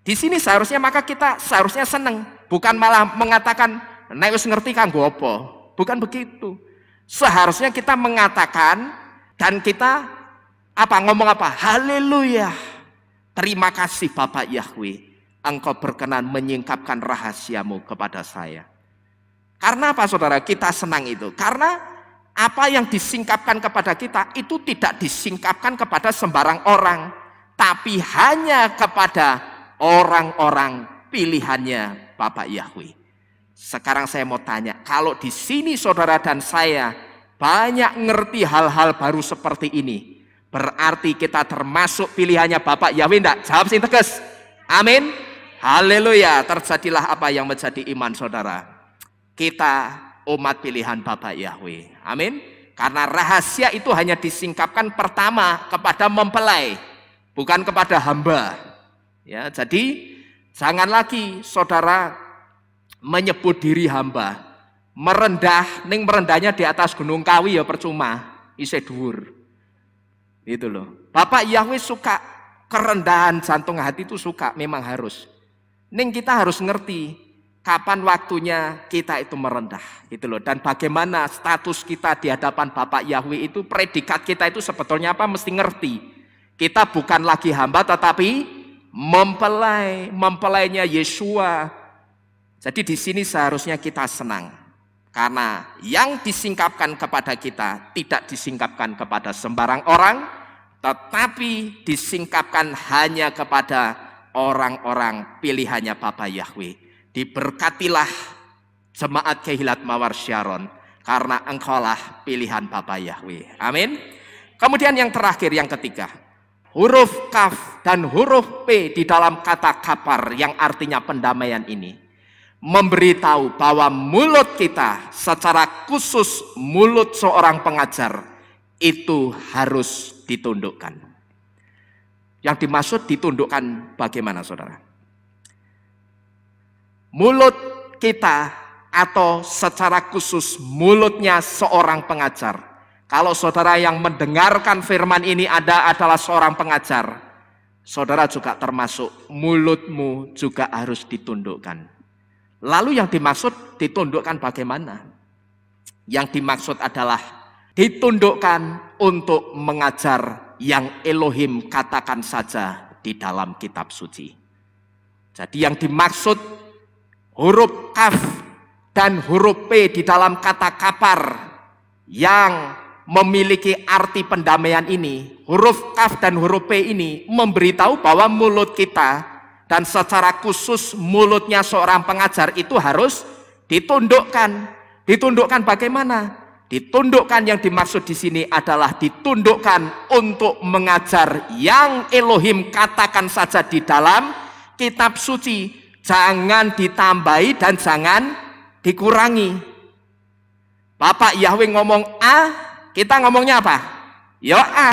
Di sini seharusnya maka kita seharusnya senang, bukan malah mengatakan nek wis ngerti kanggo apa. Bukan begitu. Seharusnya kita mengatakan dan kita ngomong apa? Haleluya. Terima kasih Bapak Yahweh, Engkau berkenan menyingkapkan rahasiamu kepada saya. Karena apa saudara? Kita senang itu. Karena apa yang disingkapkan kepada kita itu tidak disingkapkan kepada sembarang orang, tapi hanya kepada orang-orang pilihannya Bapak Yahweh. Sekarang saya mau tanya, kalau di sini saudara dan saya banyak ngerti hal-hal baru seperti ini, berarti kita termasuk pilihannya Bapak Yahweh enggak? Jawab sing tegas. Amin. Haleluya. Terjadilah apa yang menjadi iman saudara. Kita umat pilihan Bapak Yahweh. Amin. Karena rahasia itu hanya disingkapkan pertama kepada mempelai, bukan kepada hamba. Ya, jadi jangan lagi saudara menyebut diri hamba. Merendahnya di atas gunung kawi ya percuma, isih dhuwur. Itu loh. Bapak Yahweh suka kerendahan jantung hati, itu suka, memang harus. Ning kita harus ngerti kapan waktunya kita itu merendah, gitu loh. Dan bagaimana status kita di hadapan Bapak Yahweh itu, predikat kita itu sebetulnya apa, mesti ngerti. Kita bukan lagi hamba tetapi mempelainya Yeshua. Jadi di sini seharusnya kita senang. Karena yang disingkapkan kepada kita tidak disingkapkan kepada sembarang orang, tetapi disingkapkan hanya kepada orang-orang pilihannya Bapak Yahweh. Diberkatilah jemaat Kehilat Mawar Syaron, karena engkaulah pilihan Bapak Yahweh. Amin. Kemudian yang terakhir, yang ketiga, huruf kaf dan huruf p di dalam kata kapar yang artinya pendamaian ini memberitahu bahwa mulut kita, secara khusus mulut seorang pengajar, itu harus ditundukkan. Yang dimaksud ditundukkan bagaimana saudara? Mulut kita atau secara khusus mulutnya seorang pengajar. Kalau saudara yang mendengarkan firman ini adalah seorang pengajar, saudara juga termasuk, mulutmu juga harus ditundukkan. Lalu yang dimaksud ditundukkan bagaimana? Yang dimaksud adalah ditundukkan untuk mengajar yang Elohim katakan saja di dalam kitab suci. Jadi yang dimaksud huruf kaf dan huruf p di dalam kata kapar yang memiliki arti pendamaian ini, huruf kaf dan huruf p ini memberitahu bahwa mulut kita dan secara khusus mulutnya seorang pengajar itu harus ditundukkan. Ditundukkan bagaimana? Ditundukkan yang dimaksud di sini adalah ditundukkan untuk mengajar yang Elohim katakan saja di dalam kitab suci. Jangan ditambahi dan jangan dikurangi. Bapak Yahweh ngomong A, kita ngomongnya apa? Ya A,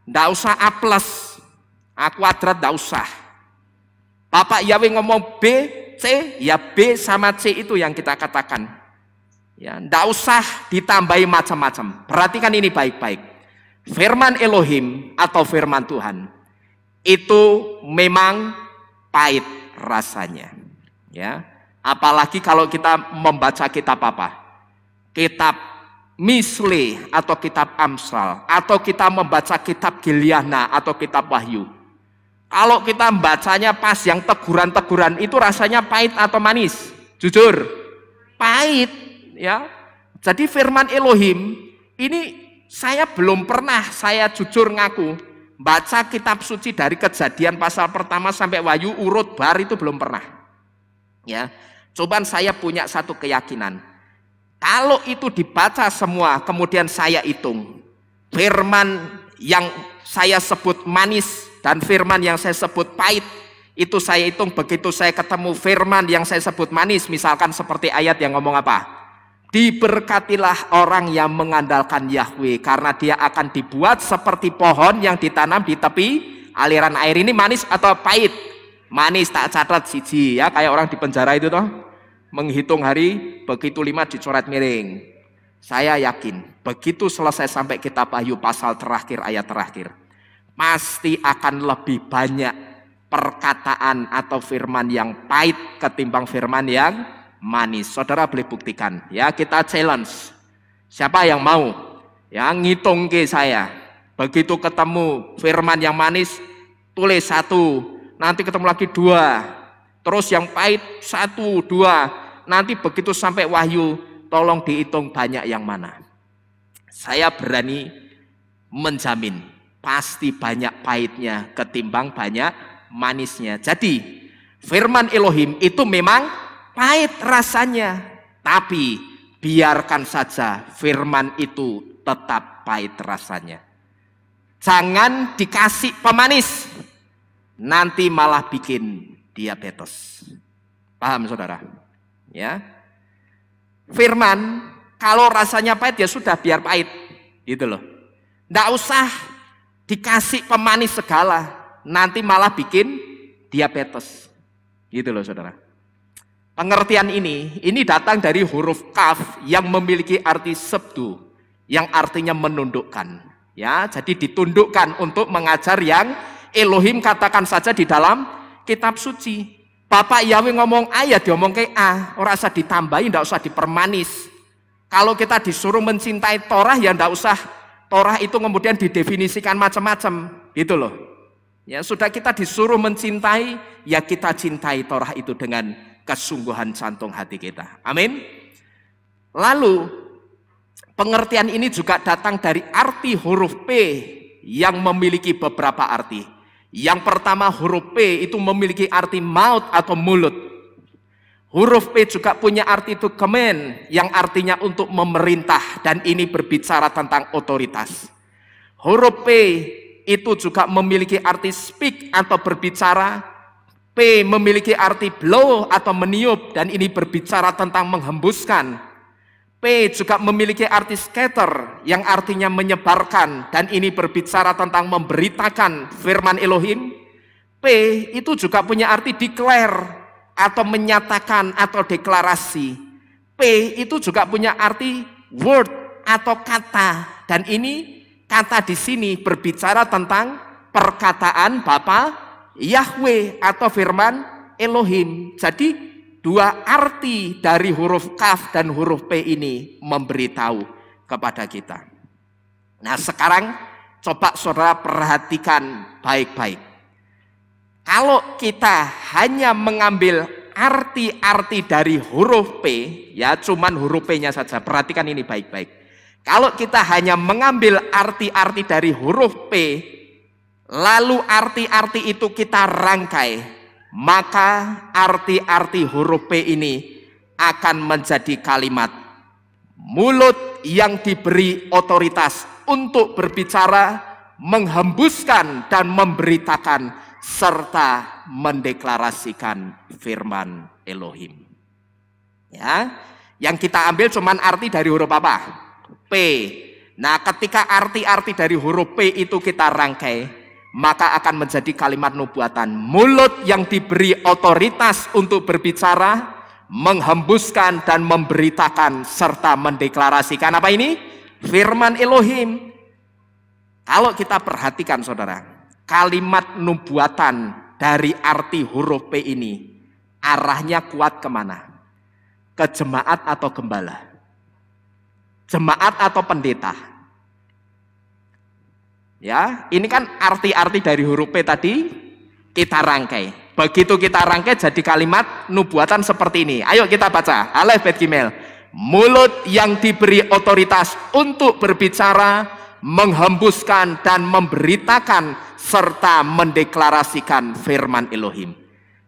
ndak usah A plus, A kuadrat ndak usah. Bapak Yahweh ngomong B, C, ya B sama C itu yang kita katakan. Ya, ndak usah ditambahi macam-macam. Perhatikan ini baik-baik. Firman Elohim atau firman Tuhan itu memang pahit rasanya. Ya, apalagi kalau kita membaca kitab apa? Kitab Misle atau kitab Amsal, atau kita membaca kitab Gilyana atau kitab Wahyu. Kalau kita membacanya pas yang teguran-teguran itu rasanya pahit atau manis? Jujur, pahit. Ya, jadi firman Elohim ini saya belum pernah, saya jujur ngaku, baca kitab suci dari Kejadian pasal pertama sampai Wahyu urut bar itu belum pernah. Ya, coba saya punya satu keyakinan, kalau itu dibaca semua kemudian saya hitung, firman yang saya sebut manis dan firman yang saya sebut pahit, itu saya hitung begitu saya ketemu firman yang saya sebut manis, misalkan seperti ayat yang ngomong apa? Diberkatilah orang yang mengandalkan Yahweh, karena dia akan dibuat seperti pohon yang ditanam di tepi aliran air. Ini manis atau pahit? Manis, tak catat siji ya, kayak orang di penjara itu toh, menghitung hari begitu 5 dicoret miring. Saya yakin begitu selesai sampai kitab Wahyu pasal terakhir, ayat terakhir, pasti akan lebih banyak perkataan atau firman yang pahit ketimbang firman yang manis. Saudara boleh buktikan ya, kita challenge siapa yang mau ya ngitung ke saya, begitu ketemu firman yang manis tulis 1, nanti ketemu lagi 2, terus yang pahit 1, 2, nanti begitu sampai Wahyu tolong dihitung banyak yang mana. Saya berani menjamin pasti banyak pahitnya ketimbang banyak manisnya. Jadi firman Elohim itu memang pahit rasanya, tapi biarkan saja firman itu tetap pahit rasanya. Jangan dikasih pemanis, nanti malah bikin diabetes. Paham saudara? Ya, firman kalau rasanya pahit ya sudah biar pahit, gitu loh. Nggak usah dikasih pemanis segala, nanti malah bikin diabetes, gitu loh saudara. Pengertian ini datang dari huruf kaf yang memiliki arti sebdu, yang artinya menundukkan. Ya, jadi ditundukkan untuk mengajar yang Elohim katakan saja di dalam kitab suci. Bapak Yahweh ngomong A ya diomong ke A, ora usah ditambahin, ndak usah dipermanis. Kalau kita disuruh mencintai Torah ya ndak usah Torah itu kemudian didefinisikan macam-macam, gitu loh. Ya, sudah kita disuruh mencintai, ya kita cintai Torah itu dengan kesungguhan jantung hati kita. Amin. Lalu pengertian ini juga datang dari arti huruf P yang memiliki beberapa arti. Yang pertama, huruf P itu memiliki arti maut atau mulut. Huruf P juga punya arti to command yang artinya untuk memerintah, dan ini berbicara tentang otoritas. Huruf P itu juga memiliki arti speak atau berbicara. P memiliki arti blow atau meniup, dan ini berbicara tentang menghembuskan. P juga memiliki arti scatter yang artinya menyebarkan, dan ini berbicara tentang memberitakan firman Elohim. P itu juga punya arti declare atau menyatakan atau deklarasi. P itu juga punya arti word atau kata, dan ini kata di sini berbicara tentang perkataan Bapa Yahweh atau firman Elohim. Jadi dua arti dari huruf kaf dan huruf P ini memberitahu kepada kita. Nah sekarang coba saudara perhatikan baik-baik. Kalau kita hanya mengambil arti-arti dari huruf P, ya cuman huruf P-nya saja, perhatikan ini baik-baik. Kalau kita hanya mengambil arti-arti dari huruf P, lalu arti-arti itu kita rangkai, maka arti-arti huruf P ini akan menjadi kalimat mulut yang diberi otoritas untuk berbicara, menghembuskan dan memberitakan serta mendeklarasikan firman Elohim. Ya, yang kita ambil cuman arti dari huruf apa? P. Nah, ketika arti-arti dari huruf P itu kita rangkai, maka akan menjadi kalimat nubuatan. Mulut yang diberi otoritas untuk berbicara, menghembuskan dan memberitakan serta mendeklarasikan apa ini? Firman Elohim. Kalau kita perhatikan saudara, kalimat nubuatan dari arti huruf P ini arahnya kuat kemana? Ke jemaat atau gembala? Jemaat atau pendeta? Ya, ini kan arti-arti dari huruf P tadi kita rangkai. Begitu kita rangkai jadi kalimat nubuatan seperti ini. Ayo kita baca. Alef Bet Gimel. Mulut yang diberi otoritas untuk berbicara, menghembuskan dan memberitakan serta mendeklarasikan firman Elohim.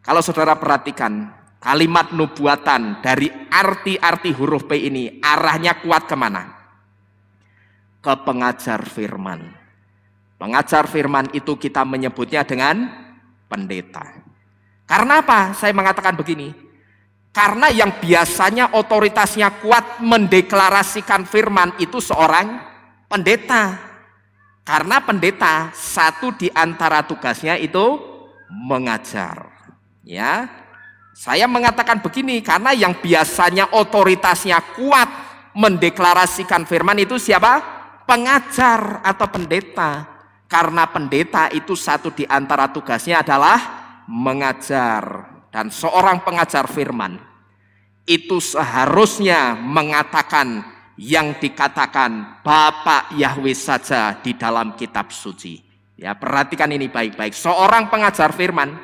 Kalau saudara perhatikan kalimat nubuatan dari arti-arti huruf P ini arahnya kuat kemana? Ke pengajar firman. Pengajar firman itu kita menyebutnya dengan pendeta. Karena apa? Saya mengatakan begini. Karena yang biasanya otoritasnya kuat mendeklarasikan firman itu seorang pendeta. Karena pendeta satu di antara tugasnya itu mengajar. Ya. Saya mengatakan begini karena yang biasanya otoritasnya kuat mendeklarasikan firman itu siapa? Pengajar atau pendeta. Karena pendeta itu satu di antara tugasnya adalah mengajar, dan seorang pengajar firman itu seharusnya mengatakan yang dikatakan Bapak Yahweh saja di dalam kitab suci. Ya, perhatikan ini baik-baik. Seorang pengajar firman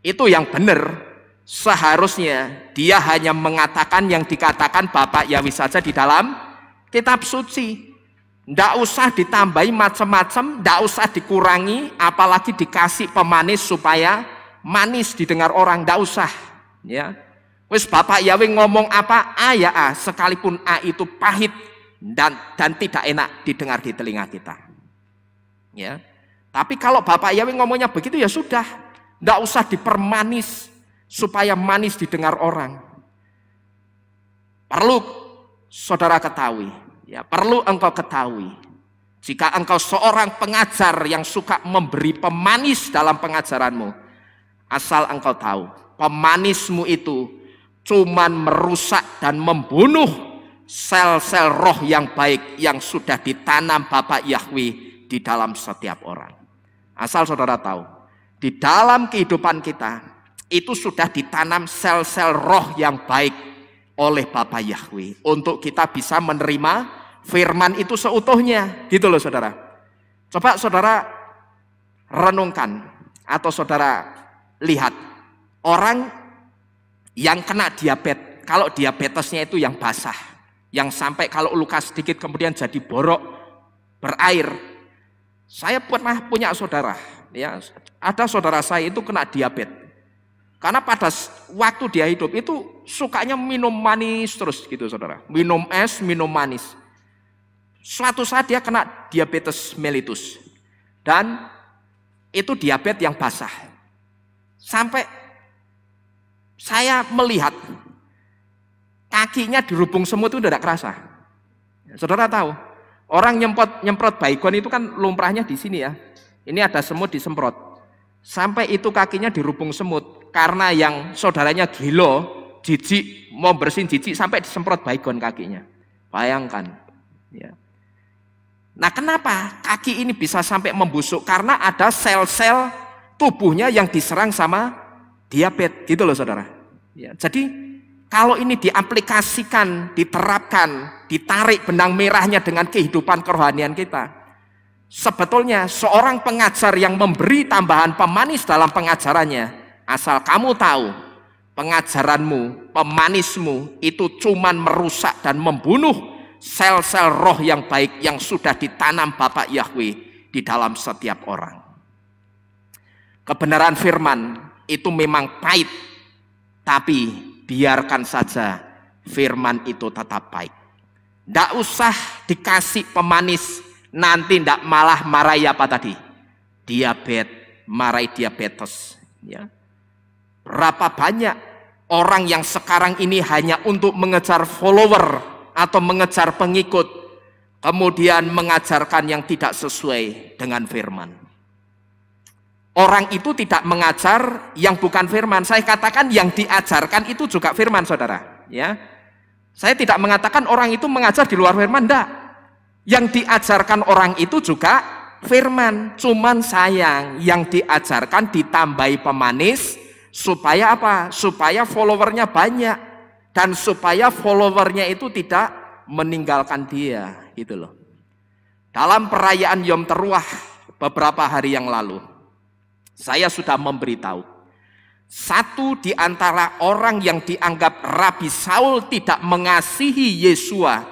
itu yang benar seharusnya dia hanya mengatakan yang dikatakan Bapak Yahweh saja di dalam kitab suci. Tidak usah ditambahi macam-macam, tidak usah dikurangi, apalagi dikasih pemanis supaya manis didengar orang, tidak usah. Ya, wis Bapak Yahweh ngomong apa, A ya A, sekalipun A itu pahit dan tidak enak didengar di telinga kita. Ya, tapi kalau Bapak Yahweh ngomongnya begitu ya sudah, tidak usah dipermanis supaya manis didengar orang. Perlu saudara ketahui. Ya, perlu engkau ketahui, jika engkau seorang pengajar yang suka memberi pemanis dalam pengajaranmu, asal engkau tahu, pemanismu itu cuman merusak dan membunuh sel-sel roh yang baik yang sudah ditanam Bapak Yahweh di dalam setiap orang. Asal saudara tahu, di dalam kehidupan kita itu sudah ditanam sel-sel roh yang baik oleh Bapak Yahweh untuk kita bisa menerima firman itu seutuhnya, gitu loh saudara. Coba saudara renungkan atau saudara lihat orang yang kena diabetes, kalau diabetesnya itu yang basah, yang sampai kalau luka sedikit kemudian jadi borok berair. Saya pernah punya saudara, ya, ada saudara saya itu kena diabetes. Karena pada waktu dia hidup itu sukanya minum manis terus gitu saudara. Minum es, minum manis. Suatu saat dia kena diabetes mellitus. Dan itu diabetes yang basah. Sampai saya melihat kakinya dirubung semut itu tidak kerasa. Saudara tahu, orang nyemprot baygon itu kan lumrahnya di sini ya. Ini ada semut disemprot. Sampai itu kakinya dirubung semut. Karena yang saudaranya gila, jijik, mau bersihin jijik sampai disemprot baygon kakinya. Bayangkan. Ya. Nah, kenapa kaki ini bisa sampai membusuk? Karena ada sel-sel tubuhnya yang diserang sama diabetes, gitu loh saudara. Ya, jadi kalau ini diaplikasikan, diterapkan, ditarik benang merahnya dengan kehidupan kerohanian kita, sebetulnya seorang pengajar yang memberi tambahan pemanis dalam pengajarannya, asal kamu tahu, pengajaranmu, pemanismu itu cuman merusak dan membunuh sel-sel roh yang baik yang sudah ditanam Bapak Yahweh di dalam setiap orang. Kebenaran firman itu memang pahit, tapi biarkan saja firman itu tetap baik. Tidak usah dikasih pemanis, nanti tidak malah marahi apa tadi? Diabetes, marahi diabetes. Ya. Berapa banyak orang yang sekarang ini hanya untuk mengejar follower atau mengejar pengikut, kemudian mengajarkan yang tidak sesuai dengan firman. orang itu tidak mengajar yang bukan firman. Saya katakan yang diajarkan itu juga firman, saudara. Ya, saya tidak mengatakan orang itu mengajar di luar firman, enggak. Yang diajarkan orang itu juga firman. Cuman sayang, yang diajarkan ditambahi pemanis supaya apa? Supaya followernya banyak dan supaya followernya itu tidak meninggalkan dia, gitu loh. Dalam perayaan Yom Teruah beberapa hari yang lalu, saya sudah memberitahu, satu di antara orang yang dianggap Rabi Saul tidak mengasihi Yesua,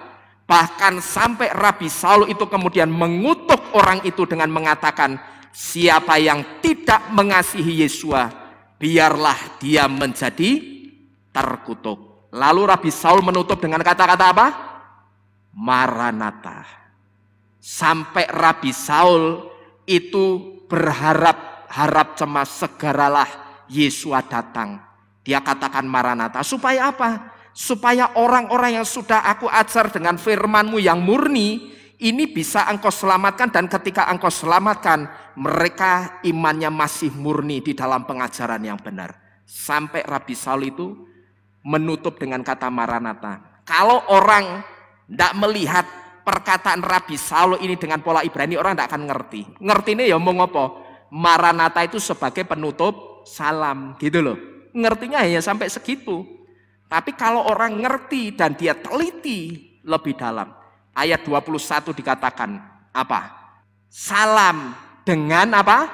bahkan sampai Rabi Saul itu kemudian mengutuk orang itu dengan mengatakan, siapa yang tidak mengasihi Yesua, biarlah dia menjadi terkutuk. Lalu Rabi Saul menutup dengan kata-kata apa? Maranatha. Sampai Rabi Saul itu harap cemas, segeralah Yesua datang. Dia katakan Maranatha. Supaya apa? Supaya orang-orang yang sudah aku ajar dengan firman-Mu yang murni, ini bisa engkau selamatkan, dan ketika engkau selamatkan, mereka imannya masih murni di dalam pengajaran yang benar. Sampai Rabi Saul itu menutup dengan kata Maranatha. Kalau orang tidak melihat perkataan Rabi Saul ini dengan pola Ibrani, orang tidak akan ngerti. Ngertinya ya mau ngopo? Maranatha itu sebagai penutup salam, gitu loh. Ngertinya hanya sampai segitu. Tapi kalau orang ngerti dan dia teliti lebih dalam, ayat 21 dikatakan apa? Salam dengan apa?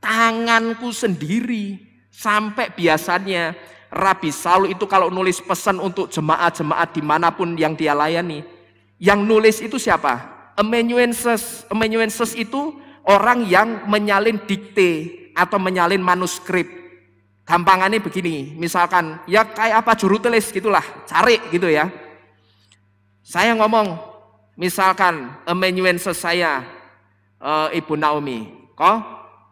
Tanganku sendiri. Sampai biasanya Rabi Saul itu kalau nulis pesan untuk jemaat-jemaat dimanapun yang dia layani, yang nulis itu siapa? Amanuenses. Amanuenses itu orang yang menyalin dikte atau menyalin manuskrip. Gampangannya begini, misalkan ya kayak apa, juru tulis gitulah, cari gitu ya. Saya ngomong, misalkan amanuenses saya, Ibu Naomi, kok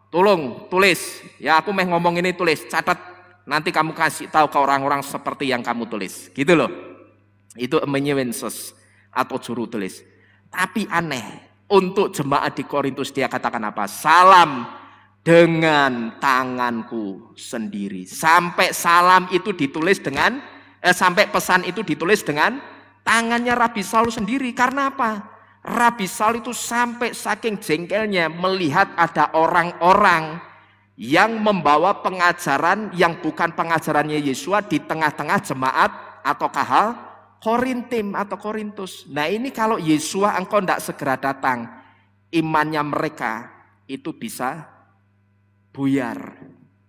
tolong tulis, ya aku mau ngomong ini, tulis, catat, nanti kamu kasih tahu ke orang-orang seperti yang kamu tulis, gitu loh. Itu amanuenses atau juru tulis. Tapi aneh, untuk jemaat di Korintus dia katakan apa? Salam dengan tanganku sendiri. Sampai salam itu ditulis dengan sampai pesan itu ditulis dengan tangannya Rabi Saul sendiri. Karena apa? Rabi Saul itu sampai saking jengkelnya melihat ada orang-orang yang membawa pengajaran yang bukan pengajarannya Yesua di tengah-tengah jemaat atau kahal Korintim atau Korintus. Nah ini kalau Yesua engkau tidak segera datang, imannya mereka itu bisa buyar.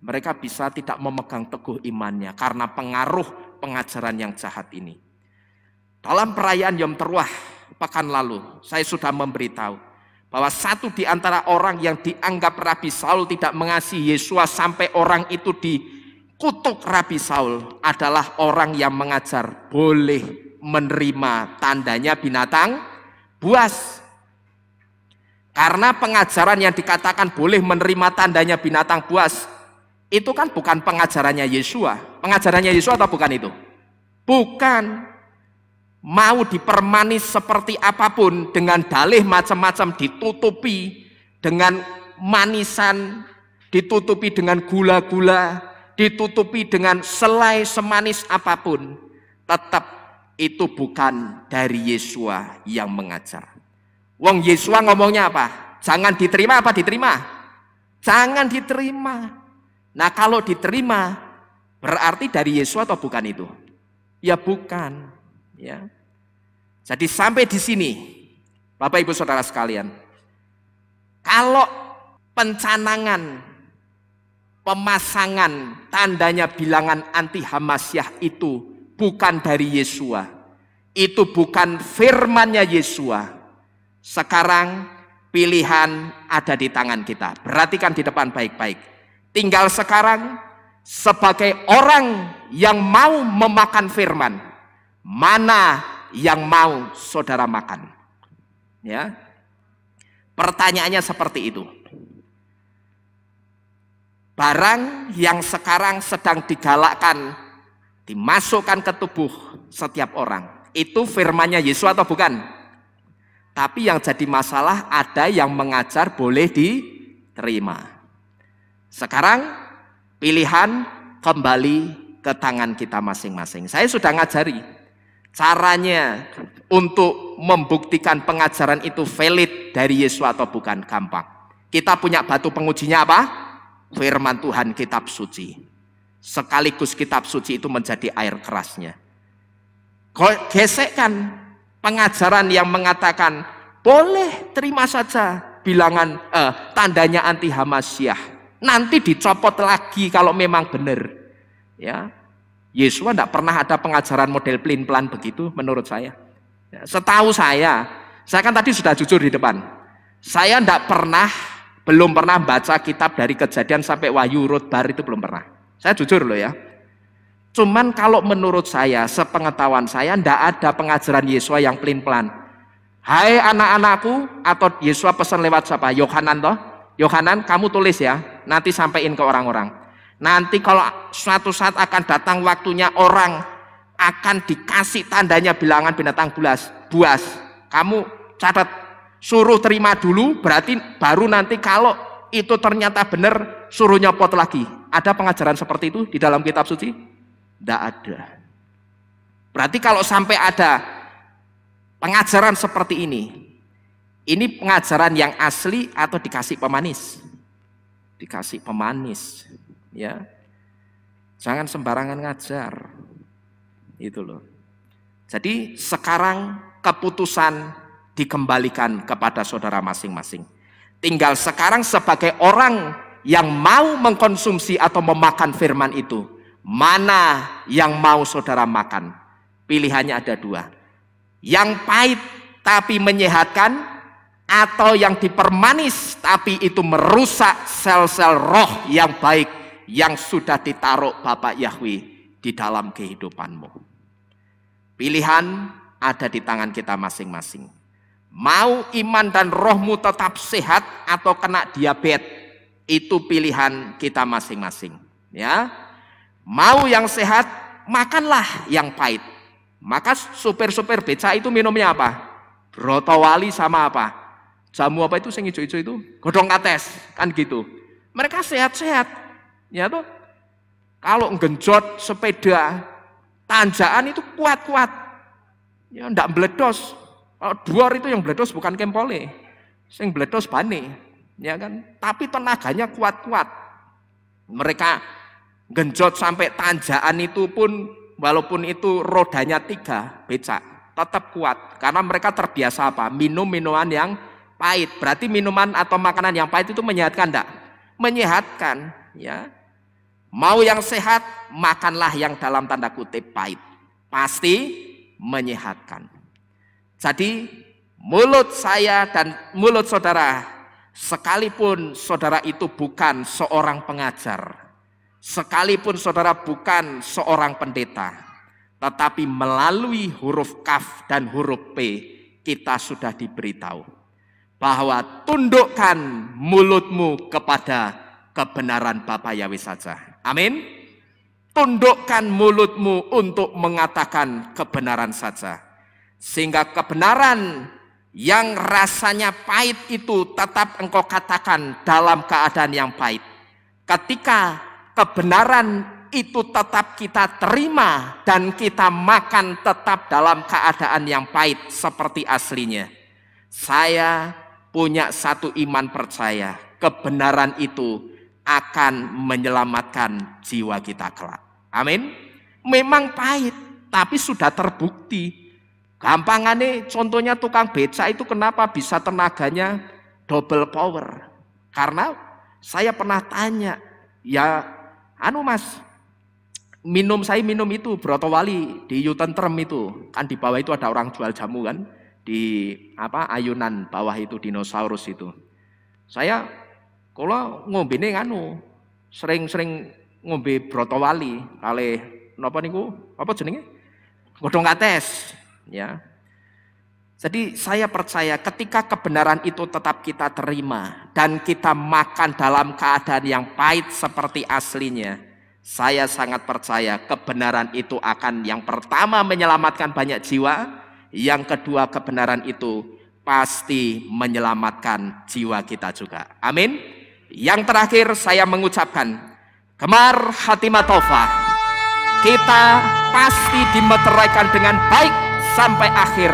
Mereka bisa tidak memegang teguh imannya karena pengaruh pengajaran yang jahat ini. Dalam perayaan Yom Teruah pekan lalu, saya sudah memberitahu bahwa satu di antara orang yang dianggap Rabi Saul tidak mengasihi Yesua sampai orang itu dikutuk Rabi Saul adalah orang yang mengajar boleh menerima tandanya binatang buas. Karena pengajaran yang dikatakan boleh menerima tandanya binatang buas itu kan bukan pengajarannya Yesua. Pengajarannya Yesua atau bukan itu? Bukan. Mau dipermanis seperti apapun dengan dalih macam-macam, ditutupi dengan manisan, ditutupi dengan gula-gula, ditutupi dengan selai semanis apapun, tetap itu bukan dari Yesua yang mengajar. Wong Yesua ngomongnya apa? Jangan diterima apa diterima? Jangan diterima. Nah kalau diterima berarti dari Yesua atau bukan itu? Ya bukan. Ya. Jadi sampai di sini, Bapak Ibu Saudara sekalian, kalau pencanangan, pemasangan tandanya bilangan anti Hamasyah itu bukan dari Yesua, itu bukan firmannya Yesua. Sekarang pilihan ada di tangan kita. Perhatikan di depan baik-baik. Tinggal sekarang sebagai orang yang mau memakan firman, mana yang mau saudara makan? Ya. Pertanyaannya seperti itu. Barang yang sekarang sedang digalakkan, dimasukkan ke tubuh setiap orang, itu firmannya Yesus atau bukan? Tapi yang jadi masalah ada yang mengajar boleh diterima. Sekarang pilihan kembali ke tangan kita masing-masing. Saya sudah ngajari caranya untuk membuktikan pengajaran itu valid dari Yesus atau bukan, gampang. Kita punya batu pengujinya apa? Firman Tuhan, kitab suci. Sekaligus kitab suci itu menjadi air kerasnya. Gesekkan pengajaran yang mengatakan boleh terima saja bilangan tandanya anti Hamasyah. Nanti dicopot lagi kalau memang benar. Ya, Yesus tidak pernah ada pengajaran model pelin-pelan begitu menurut saya. Ya, setahu saya kan tadi sudah jujur di depan. Saya belum pernah baca kitab dari Kejadian sampai Wahyu, Rutbar itu belum pernah. Saya jujur loh ya. Cuman kalau menurut saya, sepengetahuan saya, tidak ada pengajaran Yesus yang pelin-pelan. Hai anak-anakku, atau Yesus pesan lewat siapa? Yohanan toh? Yohanan, kamu tulis ya, nanti sampaikan ke orang-orang. Nanti kalau suatu saat akan datang waktunya orang akan dikasih tandanya bilangan binatang buas. Kamu catat, suruh terima dulu, berarti baru nanti kalau itu ternyata benar, suruh nyopot lagi. Ada pengajaran seperti itu di dalam kitab suci? Tidak ada. Berarti kalau sampai ada pengajaran seperti ini pengajaran yang asli atau dikasih pemanis? Dikasih pemanis, ya. Jangan sembarangan ngajar. Itu loh. Jadi sekarang keputusan dikembalikan kepada saudara masing-masing. Tinggal sekarang sebagai orang yang mau mengkonsumsi atau memakan firman itu, mana yang mau saudara makan? Pilihannya ada dua. Yang pahit tapi menyehatkan, atau yang dipermanis tapi itu merusak sel-sel roh yang baik yang sudah ditaruh Bapak Yahweh di dalam kehidupanmu. Pilihan ada di tangan kita masing-masing. Mau iman dan rohmu tetap sehat atau kena diabetes, itu pilihan kita masing-masing, ya. Mau yang sehat, makanlah yang pahit. Maka supir-supir beca itu minumnya apa? Brotowali sama apa? Jamu apa itu sing ijo-ijo itu? Godong kates, kan gitu. Mereka sehat-sehat, ya toh. Kalau genjot sepeda, tanjakan itu kuat-kuat, ya ndak meledos. Kalau duar itu yang meledos bukan kempole, sing meledos bane. Ya kan, tapi tenaganya kuat-kuat. Mereka genjot sampai tanjakan itu pun, walaupun itu rodanya 3 becak, tetap kuat karena mereka terbiasa apa? Minum minuman yang pahit. Berarti minuman atau makanan yang pahit itu menyehatkan enggak? Menyehatkan, ya. Mau yang sehat, makanlah yang dalam tanda kutip pahit. Pasti menyehatkan. Jadi mulut saya dan mulut saudara, sekalipun saudara itu bukan seorang pengajar, sekalipun saudara bukan seorang pendeta, tetapi melalui huruf kaf dan huruf P kita sudah diberitahu bahwa tundukkan mulutmu kepada kebenaran Bapa Yahweh saja. Amin. Tundukkan mulutmu untuk mengatakan kebenaran saja, sehingga kebenaran yang rasanya pahit itu tetap engkau katakan dalam keadaan yang pahit. Ketika kebenaran itu tetap kita terima dan kita makan tetap dalam keadaan yang pahit seperti aslinya. Saya punya satu iman percaya, kebenaran itu akan menyelamatkan jiwa kita kelak. Amin. Memang pahit, tapi sudah terbukti. Gampangannya contohnya tukang beca itu kenapa bisa tenaganya double power? Karena saya pernah tanya, ya mas, saya minum itu brotowali di Yutentrem itu, kan di bawah itu ada orang jual jamu kan, di ayunan bawah itu dinosaurus itu. Saya kalau ngombene sering-sering ngombe brotowali kali apa jenenge? Godhong kates. Ya, jadi saya percaya ketika kebenaran itu tetap kita terima dan kita makan dalam keadaan yang pahit seperti aslinya, saya sangat percaya kebenaran itu akan yang pertama menyelamatkan banyak jiwa, yang kedua kebenaran itu pasti menyelamatkan jiwa kita juga. Amin. Yang terakhir saya mengucapkan, gemar Hatimah Taufa, kita pasti dimeteraikan dengan baik sampai akhir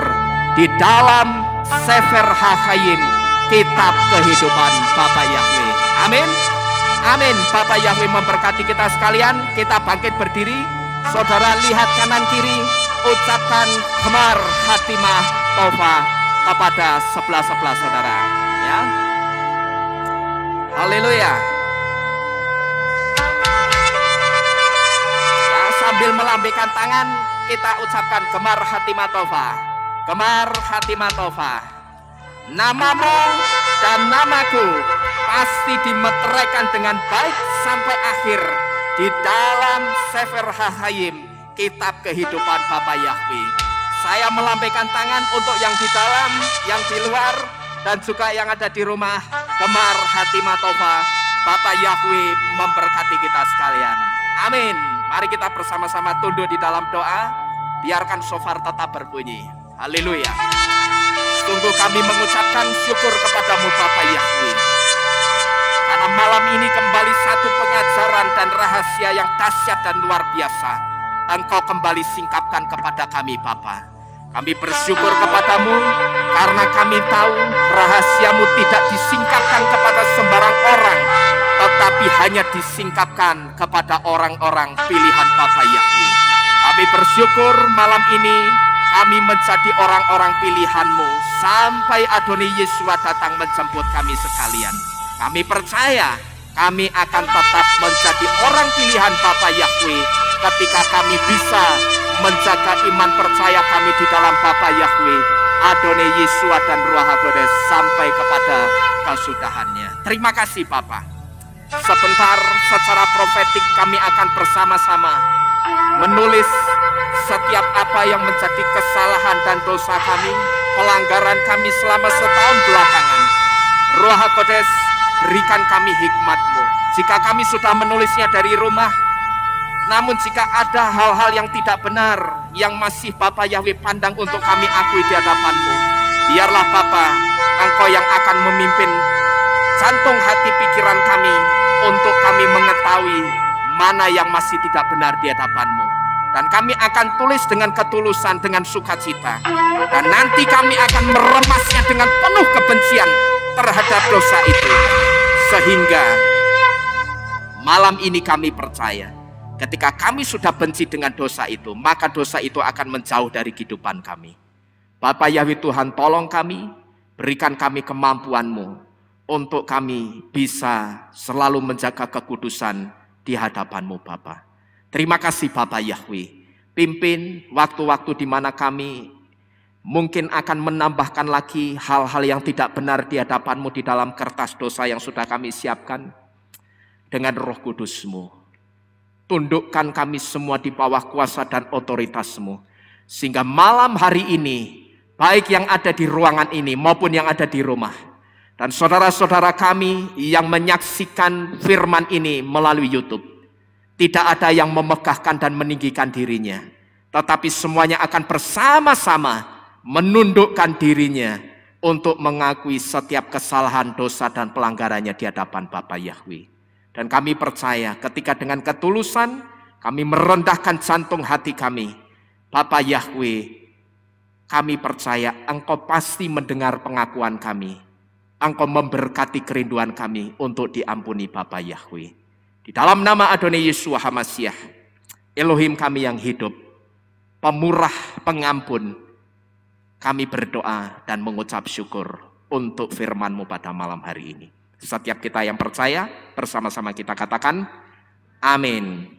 di dalam Sefer HaChaim, kitab kehidupan Bapa Yahwe. Amin. Amin. Bapa Yahwe memberkati kita sekalian. Kita bangkit berdiri. Saudara lihat kanan kiri, ucapkan gemar Hatimah Taufa kepada sebelah-sebelah saudara. Ya. Haleluya. Ya, sambil melambaikan tangan, kita ucapkan gemar Hatimah Taufa. Gemar Hatimah Taufa. Namamu dan namaku pasti dimeteraikan dengan baik sampai akhir di dalam Sefer HaChaim, kitab kehidupan Bapa Yahwe. Saya melambaikan tangan untuk yang di dalam, yang di luar, dan juga yang ada di rumah. Gemar Hatimah Taufa, Bapa Yahwe memberkati kita sekalian. Amin. Mari kita bersama-sama tunduk di dalam doa. Biarkan shofar tetap berbunyi. Haleluya. Sungguh kami mengucapkan syukur kepadamu Bapa Yahwe. Karena malam ini kembali satu pengajaran dan rahasia yang dahsyat dan luar biasa Engkau kembali singkapkan kepada kami Bapa. Kami bersyukur kepadamu karena kami tahu rahasiamu tidak disingkapkan kepada sembarang orang, tetapi hanya disingkapkan kepada orang-orang pilihan Bapa Yahwe. Kami bersyukur malam ini kami menjadi orang-orang pilihan-Mu sampai Adonai Yesua datang menjemput kami sekalian. Kami percaya kami akan tetap menjadi orang pilihan Bapa Yahwe ketika kami bisa menjaga iman percaya kami di dalam Bapa Yahwe, Adonai Yesua dan Ruach HaKodes sampai kepada kesudahannya. Terima kasih Bapa. Sebentar secara profetik kami akan bersama-sama menulis setiap apa yang menjadi kesalahan dan dosa kami, pelanggaran kami selama setahun belakangan. Ruach HaKodes, berikan kami hikmat-Mu. Jika kami sudah menulisnya dari rumah, namun jika ada hal-hal yang tidak benar yang masih Bapa Yahwe pandang untuk kami akui di hadapan-Mu, biarlah Bapa, Engkau yang akan memimpin jantung hati pikiran kami untuk kami mengetahui mana yang masih tidak benar di hadapan-Mu. Dan kami akan tulis dengan ketulusan, dengan sukacita. Dan nanti kami akan meremasnya dengan penuh kebencian terhadap dosa itu. Sehingga malam ini kami percaya, ketika kami sudah benci dengan dosa itu, maka dosa itu akan menjauh dari kehidupan kami. Bapa Yahwe Tuhan, tolong kami, berikan kami kemampuan-Mu untuk kami bisa selalu menjaga kekudusan di hadapan-Mu Bapa. Terima kasih Bapa Yahwe. Pimpin waktu-waktu di mana kami mungkin akan menambahkan lagi hal-hal yang tidak benar di hadapan-Mu di dalam kertas dosa yang sudah kami siapkan. Dengan Roh Kudus-Mu, tundukkan kami semua di bawah kuasa dan otoritas-Mu. Sehingga malam hari ini, baik yang ada di ruangan ini maupun yang ada di rumah, dan saudara-saudara kami yang menyaksikan firman ini melalui YouTube, tidak ada yang memegahkan dan meninggikan dirinya, tetapi semuanya akan bersama-sama menundukkan dirinya untuk mengakui setiap kesalahan, dosa, dan pelanggarannya di hadapan Bapa Yahwe. Dan kami percaya ketika dengan ketulusan kami merendahkan jantung hati kami, Bapa Yahwe, kami percaya Engkau pasti mendengar pengakuan kami. Engkau memberkati kerinduan kami untuk diampuni Bapa Yahwe. Di dalam nama Adonai Yesua HaMasiah, Elohim kami yang hidup, pemurah pengampun, kami berdoa dan mengucap syukur untuk firman-Mu pada malam hari ini. Setiap kita yang percaya, bersama-sama kita katakan, amin.